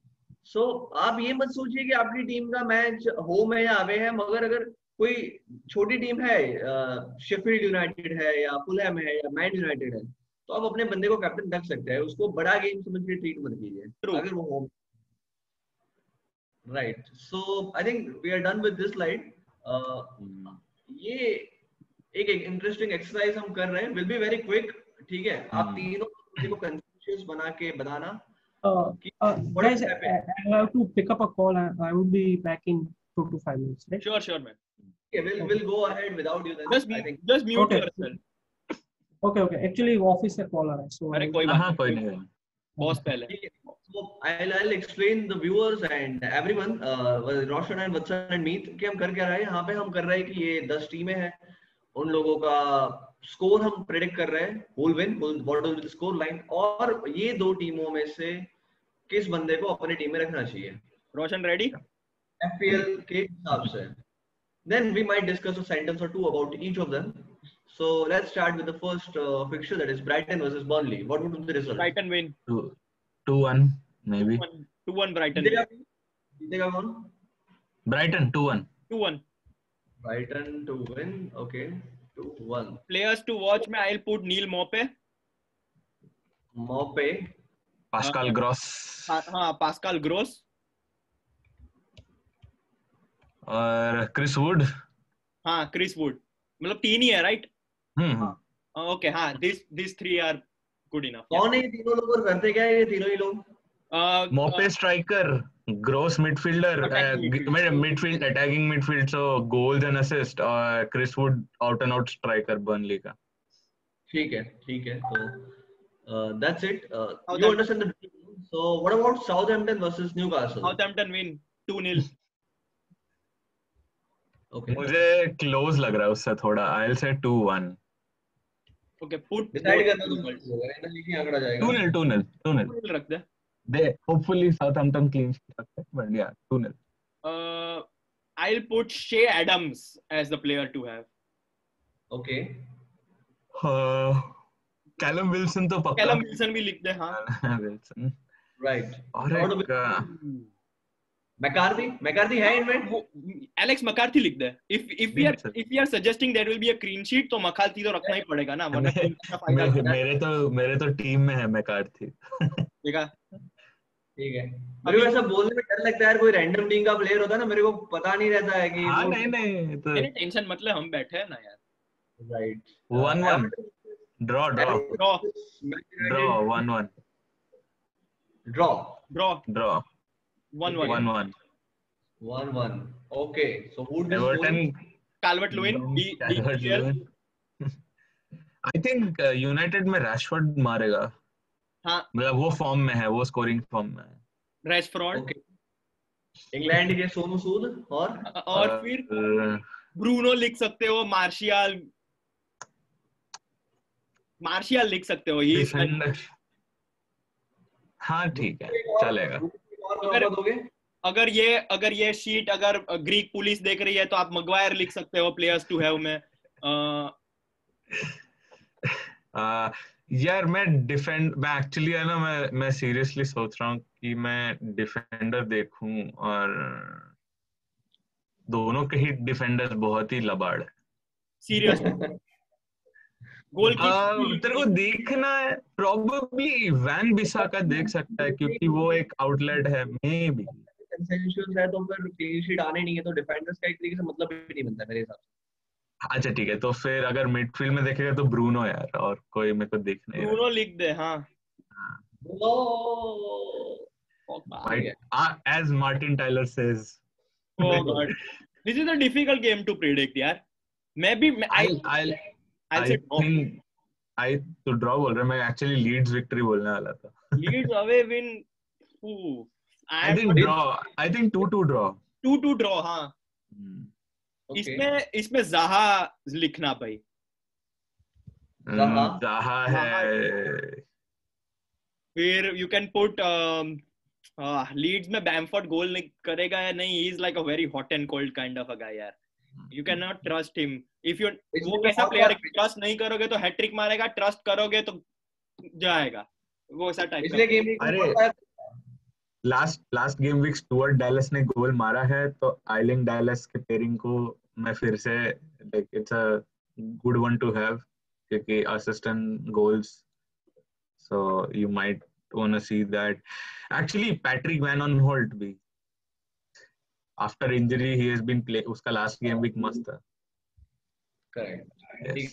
सो आप ये मत सोचिए कि आपकी टीम का मैच होम है या अवे है, मगर अगर कोई छोटी टीम है, शेफील्ड यूनाइटेड है या फुलहैम है या मैन यूनाइटेड है, तो आप अपने बंदे को कैप्टन रख सकते हैं, उसको बड़ा गेम समझ के ट्रीट मत कीजिए अगर वो home. Right, so I think we are done with this slide. ये एक इंटरेस्टिंग एक्सरसाइज हम कर रहे हैं, विल बी वेरी क्विक, ठीक है? आप तीनों को कंसेंसस बना के बताना। Guys, I have to pick up a call. I would be back in 2 to 5 minutes. Right? Sure, man. Okay, we'll go ahead without you then. Just mute yourself. Okay. Actually, office से call आ रहा है, so अरे कोई बात नहीं, boss पहले। So I'll explain the viewers and everyone, Roshan and वत्सन and मीत, कि हम कर क्या रहे हैं यहाँ पे। हम कर रहे हैं कि ये 10 टीमें हैं, उन लोगों का स्कोर हम प्रेडिक्ट कर रहे हैं, who'll win, what will be the score line, और ये 2 टीमों में से किस बंदे को अपनी टीम में रखना चाहिए। रोशन रेडी? FPL के हिसाब से। Then we might discuss a sentence or two about each of them. So let's start with the first fixture, that is Brighton versus Burnley. What would be the result? Brighton win. 2-1 maybe. 2-1 Brighton. जीतेगा कौन? Brighton 2-1. 2-1. Brighton to win. Okay. 2-1. Players to watch में I'll put Neil Maupay. Maupay. Pascal Gross. हाँ, Pascal Gross. और Chris Wood. हाँ, Chris Wood. मतलब 3 ही है, right? Okay, हाँ, these 3 are good enough. कौन है ये तीनों लोग और करते क्या है ये तीनों ही लोग? Maupay striker, Gross midfielder, midfield attacking midfield, so goals and assist, और Chris Wood out and out striker Burnley का। ठीक है, तो that's it. You understand the drill. So what about Southampton versus Newcastle? Southampton win 2-0. Okay. मुझे close लग रहा है उससे थोड़ा, I'll say 2-1. Okay, put decide करना तो होगा, इतना लिखी आंकड़ा जाएगा। 2-0 रख दे। They hopefully Southampton clean sheet रखते हैं, but yeah 2-0. I'll put Shea Adams as the player to have. Okay. Callum Wilson तो पक्का। Callum Wilson भी लिख दे, हाँ। Wilson. Right. और एक मैकार्थी है इनमें? एलेक्स मैकार्थी लिख दे। If we are suggesting there will be a clean sheet, तो मैकार्थी तो रखना ही पड़ेगा ना, वरना टीम का फायदा है। मेरे तो टीम में है मैकार्थी। देखा? ठीक है। मेरे को ऐसा बोलने में डर लगता है यार, कोई रैंडम टीम का प्लेयर होता है ना, मेरे को पता नहीं रहता है कि हाँ, वो नहीं तो टेंशन मतलब हम बैठे हैं ना यार। Right. 1-1 draw 1-1 draw 1-1 okay, so who would be Everton scoring? Calvert Lewin I think United में रैशफोर्ड मारेगा। हाँ, मतलब वो फॉर्म में है, वो स्कोरिंग फॉर्म में है। रैशफोर्ड। ओके, इंग्लैंड के सोनू सूद और फिर ब्रूनो लिख सकते हो, मार्शियल लिख सकते हो। डिफेंडर, हाँ ठीक है, चलेगा। अगर ये शीट अगर ग्रीक पुलिस देख रही है तो आप मगवायर लिख सकते हो प्लेयर्स टू हैव में। यार मैं एक्चुअली है ना, मैं सीरियसली सोच रहा हूँ कि मैं डिफेंडर देखूं, और दोनों के ही डिफेंडर्स बहुत ही लबाड़ है। सीरियस तेरे को देखना है, प्रोबेबली वैन बिसाका देख सकता है, क्योंकि वो एक आउटलेट है, मे बी कंसेंशुअल है, तो फिर क्लीन शीट आने नहीं है, तो डिफेंडर्स का एक तरीके से मतलब भी नहीं बनता मेरे हिसाब से। अच्छा ठीक है, तो फिर अगर मिडफील्ड में देखेगा तो ब्रूनो यार, और कोई मेरे को दिख नहीं ब्रूनो लिख दे। हाँ, as Martin Tyler says. Oh God, this is a difficult game to predict यार। मैं तो ड्रॉ बोल रहा, मैं एक्चुअली लीड्स विक्ट्री बोलने वाला था। Leeds away win. I think 2-2 draw. 2-2 draw. हाँ, इसमें ज़ाहा लिखना भाई। ज़ाहा है। फिर यू कैन पुट लीड्स में बैमफोर्ड गोल करेगा या नहीं, he is like a very hot and cold kind of a guy यार। You can not trust him. If you वो कैसा प्लेयर है, ट्रस्ट नहीं करोगे तो हैट्रिक मारेगा, ट्रस्ट करोगे तो जाएगा, वो ऐसा टाइप का। अरे last game week Stuart Dallas ने गोल मारा है, तो आइलिंग डैलस के पेयरिंग को मैं फिर से it's a good one to have, क्योंकि assistant goals, so you might want to see that. Actually Patrick Van Aanholt bhi after injury he has been play, uska last game week mast tha। correct, yes.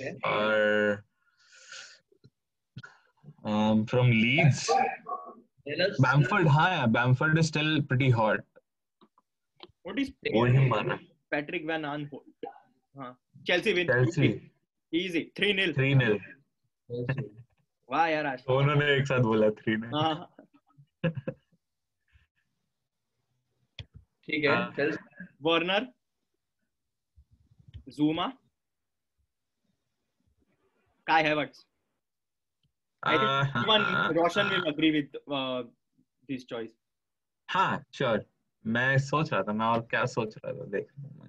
Or from Leeds, Bamford, Bamford is still pretty hot। what is Patrick Van Aanholt? Chelsea win easy 3-0। वाह यार, आज उन्होंने एक साथ बोला 3-0। ठीक है। Warner, Zuma, काय Havertz. I think even Roshan will agree with this choice। हाँ श्योर, मैं सोच रहा था, मैं और क्या सोच रहा था, देख मैं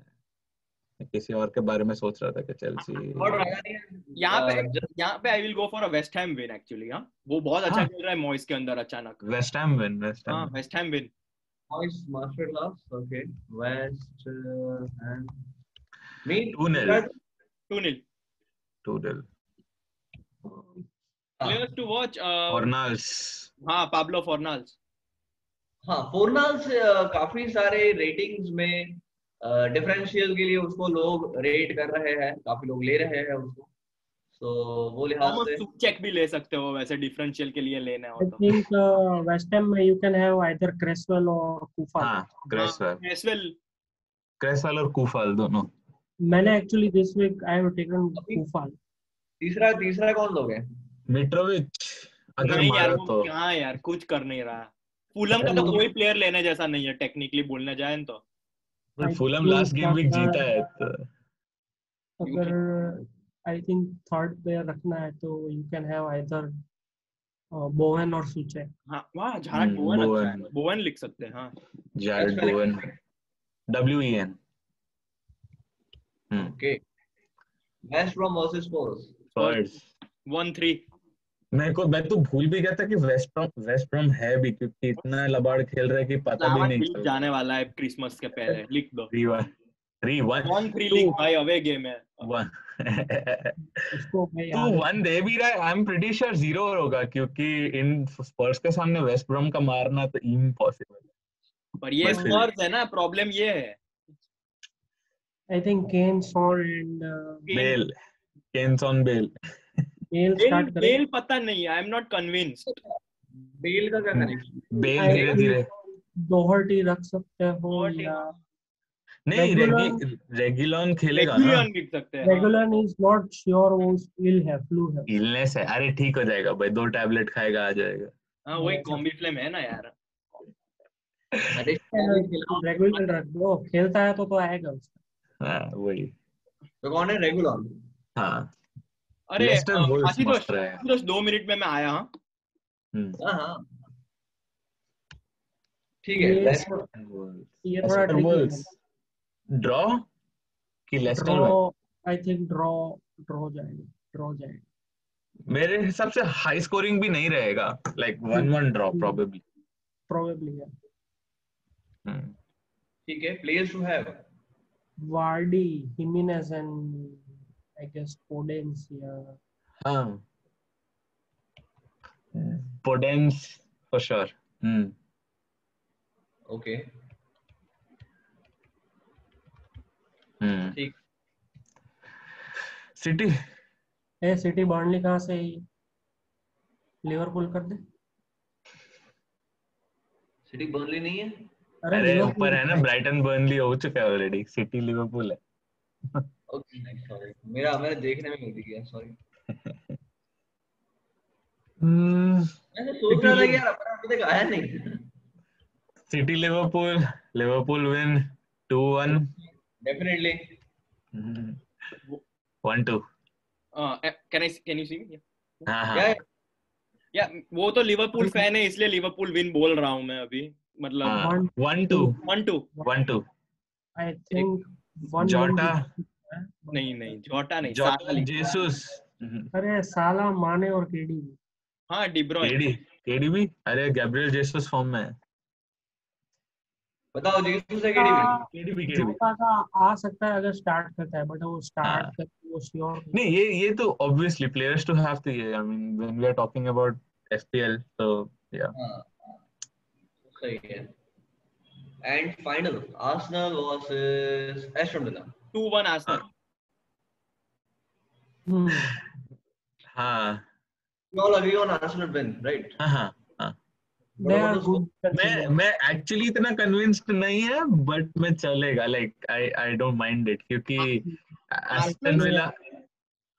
किसी और के बारे में सोच रहा था कि चेल्सी। यहाँ पे I will go for a waste Ham win actually. हाँ, वो बहुत अच्छा खेल रहा है मॉइस के अंदर अचानक। West Ham win. Moyes master class. Okay, West Ham मी 2-0 प्लेयर्स टू वॉच। फोर्नाल्स। हाँ, पाब्लो फोर्नाल्स। हाँ, फोर्नाल्स काफी सारे रेटिंग्स में डिफरेंशियल के लिए उसको लोग रेट कर रहे हैं, काफी लोग ले रहे हैं उसको, तो वो लिहाज से चेक भी ले सकते हो वैसे डिफरेंशियल के लिए लेना हो तो। आई थिंक वेस्ट हैम में you can have either Cresswell और कूफाल। हाँ, क्रेसवेल और कूफाल दोनों। मैंने actually this week I have taken Coufal. तीसरा कौन लोगे? मिट्रोविच अगर नहीं मारा यार, तो कहाँ यार, कुछ कर नहीं रहा। फुलम का तो कोई प्लेयर लेने जैसा नहीं है टेक्निकली बोलने जाए तो। फुलम लास्ट गेम वीक जीता है तो अगर आई थिंक थर्ड प्लेयर रखना है तो you can have either Bowen और सुचे। हाँ, वाह, जारेड बोवेन अच्छा है, बोवेन लिख सकते हैं। हाँ, Jarrod Bowen, WEN। Okay, West Brom versus Spurs 1-3। मैं तो भूल भी गया था कि वेस्ट ब्रॉम है भी, क्योंकि इतना लबाड़ खेल रहा है कि पता भी स्लावन नहीं बिलीव चल जाने वाला है क्रिसमस के पहले, लिख दो। 3-1 1-3 लिख 2-1 भाई, अवे गेम है। उसको भाई तू आगे 1 दे भी रहा है, आई एम प्रीटी श्योर 0 होगा, क्योंकि इन स्पर्स के सामने वेस्ट ब्रॉम का मारना तो इम्पॉसिबल है। पर ये बट फिर स्पर्स है ना, प्रॉब्लम ये है। I think Kane Son and Bale, Kane's on Bale. Bale Bale start करें। बेल पता नहीं, I am not convinced. Bale का क्या कनेक्शन? बेल आई धीरे थिंक धीरे दोहर्टी रख सकते हो या नहीं, रेगुलर। रेगिलॉन खेलेगा ना। रेगुलियन लिख सकते हैं, हाँ। रेगुलर इज नॉट श्योर, वो स्किल है, फ्लू है। इलनेस है, अरे ठीक हो जाएगा भाई, 2 टैबलेट खाएगा आ जाएगा। हाँ वही कॉम्बी फ्लेम है ना यार। एडिशनल खिलाओ। रेगुलर रख दो, खेलता है तो आएगा उसका। हाँ वही। तो कौन है रेगुलर? हाँ अरे लेस्टर वुल्व्स मस्त रहेगा। आशीष 2 मिनट में मैं आया। हाँ हाँ हाँ ठीक है। ये लेस्टर ये थोड़ा लेस्टर ट्रिकी है। वुल्व्स ड्रॉ कि लेस्टर ड्रॉ, में? आई थिंक ड्रॉ जाएगा। मेरे हिसाब से हाई स्कोरिंग भी नहीं रहेगा, लाइक 1-1 ड्रॉ प्रोबेबली। प्रोबेबली है। ठीक है। Players to have Vardy, Jimenez and I guess Podence या हाँ पोडेंस फॉर श्योर। ओके ठीक। सिटी ए सिटी बर्नली कहाँ से लिवरपूल कर दे। सिटी बर्नली नहीं है? अरे अरे ऊपर लिवरपूल है ना, ब्राइटन बर्नली हो चुका है ऑलरेडी, सिटी लिवरपूल है। ओके सॉरी, मेरा मेरे देखने में मिल गया, सॉरी। मैं तो सोच रहा था कि यार अपना अभी तक आया नहीं। City Liverpool, Liverpool win 2-1। Definitely 1-2। Can you see me? हाँ हाँ क्या? या वो तो लिवरपूल फैन है, इसलिए लिवरपूल विन बोल रहा हूँ मैं अभी, मतलब। हाँ 1-2 1-2। 1-2। आई थिंक 1-1 जोटा नहीं जोटा नहीं, जोटा साला लिख। जेसुस। अरे साला, माने और केडी। हाँ डिब्रोइन। केडी भी, अरे गैब्रियल जेसुस फॉर्म में है। बताओ जीसस है केडीबी? केडी भी। जोटा का आ सकता है अगर स्टार्ट करता है, बट वो स्टार्ट हाँ करके वो श्योर नहीं, ये तो ऑब्वियसली प्लेयर्स टू हैव तो, ये I mean when we are talking about FPL तो या। हाँ सही है। And final Arsenal versus Aston Villa. 2-1 Arsenal. हाँ You all agree on Arsenal win, right? हाँ हाँ हाँ। They What are about the score? Good. मैं एक्चुअली इतना कन्विंस्ड नहीं है, बट मैं चलेगा, like I don't mind it, क्योंकि एस्टन विला।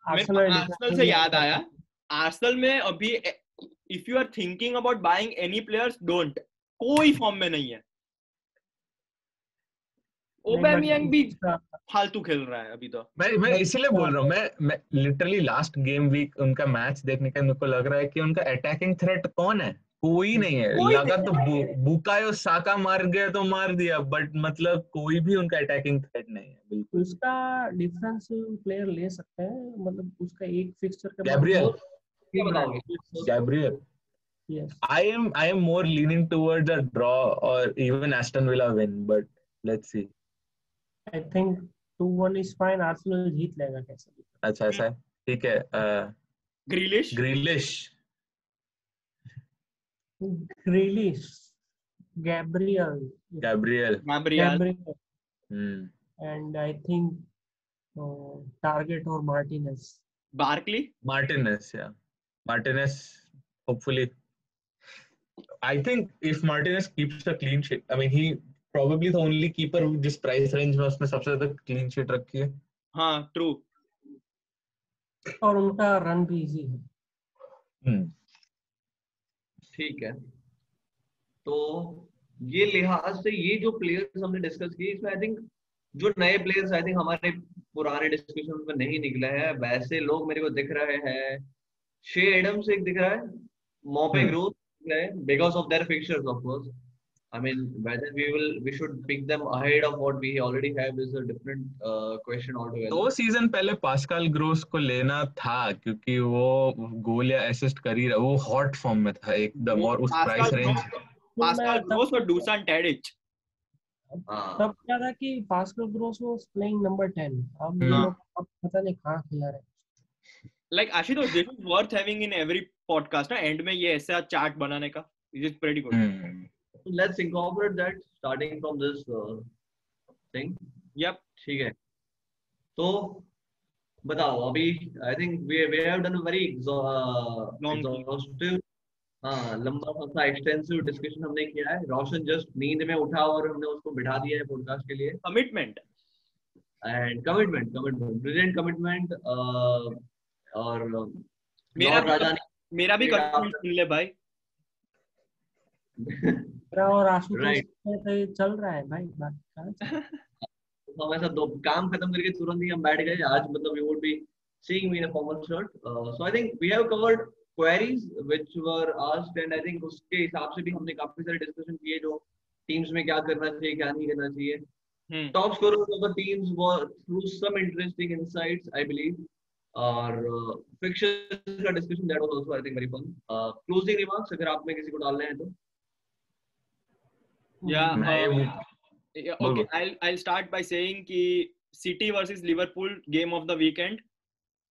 आर्सेनल से याद आया, आर्सेनल में अभी if you are thinking about buying any players, don't. कोई फॉर्म में नहीं है। ओबामेयांग भी फालतू खेल रहा है अभी तो। मैं इसीलिए बोल रहा हूँ, मैं लिटरली लास्ट गेम वीक उनका मैच देखने का मेरे को लग रहा है कि उनका अटैकिंग थ्रेट कौन है? कोई नहीं है। लगा तो बुकायो साका मार गया तो मार दिया, बट मतलब कोई भी उनका अटैकिंग थ्रेट नहीं है बिल्कुल। उसका डिफरेंशियल प्लेयर ले सकते हैं, मतलब उसका एक फिक्सचर के बाद गैब्रियल। क्या बताओगे? Gabriel. Yes. I am more leaning towards a draw or even Aston Villa win, but let's see. I think 2-1 is fine, Arsenal जीत लेगा कैसे भी। अच्छा ऐसा है, ठीक है। Grealish Grealish Grealish, Gabriel Gabriel and I think target और Martinez. Martinez, yeah. Martinez, hopefully. I think if Martinez keeps a clean sheet, I mean, he probably the only keeper जिस price range में उसने सबसे ज्यादा clean sheet रखी है। हाँ true. और उनका रन भी इजी है। ठीक है। तो ये लिहाज से ये जो प्लेयर्स हमने डिस्कस किए, इसमें आई थिंक जो नए प्लेयर्स आई थिंक हमारे पुराने डिस्कशन में नहीं निकले हैं, वैसे लोग मेरे को दिख रहे हैं। शे एडम्स एक दिख रहा है, मॉपे ग्रोथ दिख रहा है, because of their fixtures of course. I mean, whether we should pick them ahead of what we already have is a different question altogether. 2 season पहले पास्कल ग्रोस को लेना था क्योंकि वो गोल या असिस्ट कर ही रहा, वो हॉट फॉर्म में था एकदम, और उस प्राइस रेंज। पास्कल ग्रोस और डूसान टेडिच। तब क्या था कि Pascal Gross was playing number 10, अब ये लोग अब पता नहीं कहां खेल रहे हैं। Like Ashutosh, this is worth having in every podcast ना, एंड में ये ऐसा चार्ट बनाने का, it is pretty good. Let's incorporate that starting from this thing. Yep. ठीक है, तो बताओ अभी I think we have done a very exhaustive, लंबा सा एक्सटेंसिव डिस्कशन हमने किया है। रोशन जस्ट नींद में उठा और हमने उसको बिठा दिया है पॉडकास्ट के लिए। Commitment and commitment brilliant commitment. और मेरा भी कमिटमेंट सुन ले भाई। मेरा और आशुतोष पे चल रहा है भाई बात। हम ऐसा दो काम खत्म करके तुरंत ही हम बैठ गए आज, मतलब we would be seeing me in a formal shirt. So I think we have covered queries which were asked, and I think उसके हिसाब से भी हमने काफी सारे डिस्कशन किए, जो टीम्स में क्या करना चाहिए क्या नहीं करना चाहिए। Top scorers of the teams were through some interesting insights I believe, और फिक्चर्स का discussion that was also I think very fun. Closing remarks अगर आप में किसी को डालने हैं तो। Okay, I'll start by saying कि City versus Liverpool game of the weekend,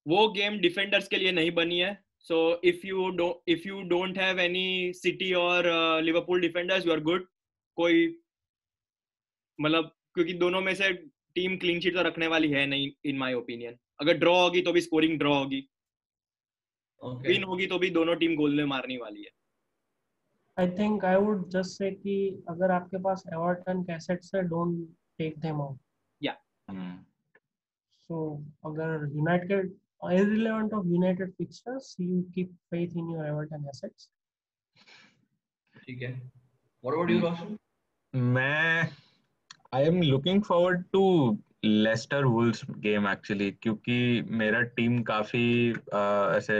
वो गेम डिफेंडर्स के लिए नहीं बनी है। So if you don't have any City or Liverpool defenders, you are good. कोई मतलब क्योंकि दोनों में से टीम क्लीन शीट तो रखने वाली है नहीं इन माय ओपिनियन। अगर ड्रॉ होगी तो भी स्कोरिंग ड्रॉ होगी, विन होगी तो भी दोनों टीम गोल मारने वाली है। I think I would just say कि अगर आपके पास एवर्टन के एसेट्स है, don't take them out. Yeah. So अगर United irrelevant of United fixtures, you keep faith in your Everton assets. ठीक है। What about you, Roshan? I am looking forward to Leicester Wolves game actually, क्योंकि मेरा team काफी ऐसे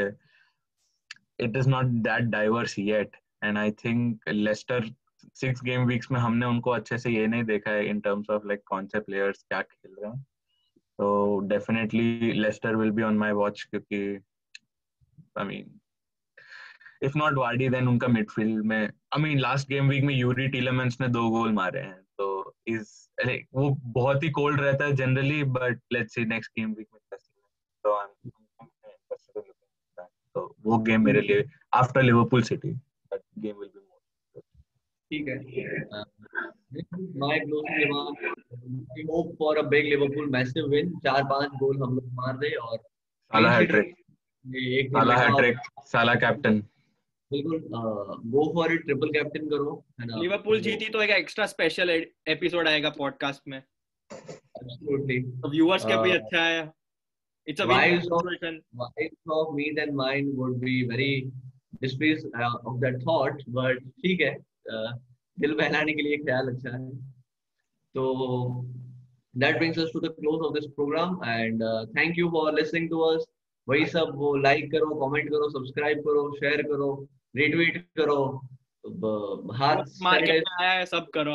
it is not that diverse yet, and I think Leicester 6 game weeks में हमने उनको अच्छे से ये नहीं देखा है in terms of like कौन से players क्या खेल रहे हैं। So definitely Leicester will be on my watch क्योंकि I mean if not Vardy then उनका midfield में I mean last game week में यूरी टीलेमेंस ने 2 गोल मारे हैं, तो वो बहुत ही cold रहता है generally, but let's see next game week में कैसे है। So I'm interested in looking at that. तो वो game मेरे लिए after Liverpool City, that game will be more। ठीक है। My closing remark, we hope for a big Liverpool massive win, 4-5 गोल हम लोग मार दे और साला हैट्रिक, साला कैप्टन। बिल्कुल, go for it, triple captain करो, है ना। लिवरपूल जीती तो एक एक्स्ट्रा स्पेशल एपिसोड आएगा पॉडकास्ट में। एब्सोल्युटली, तो व्यूअर्स के भी अच्छा है। It's a wise of meat and mine would be very displeased of that thought, but ठीक है, दिल बहलाने के लिए ख्याल अच्छा है। तो that brings us to the close of this program and thank you for listening to us। वही सब, वो लाइक करो, कमेंट करो, सब्सक्राइब करो, शेयर करो, रीट्वीट करो, हाथ सैनिटाइज आया है सब करो,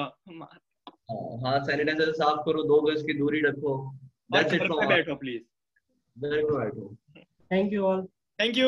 हाथ सैनिटाइजर साफ करो, 2 गज की दूरी रखो। That's it from बैठो प्लीज, बैठो। Thank you all. Thank you.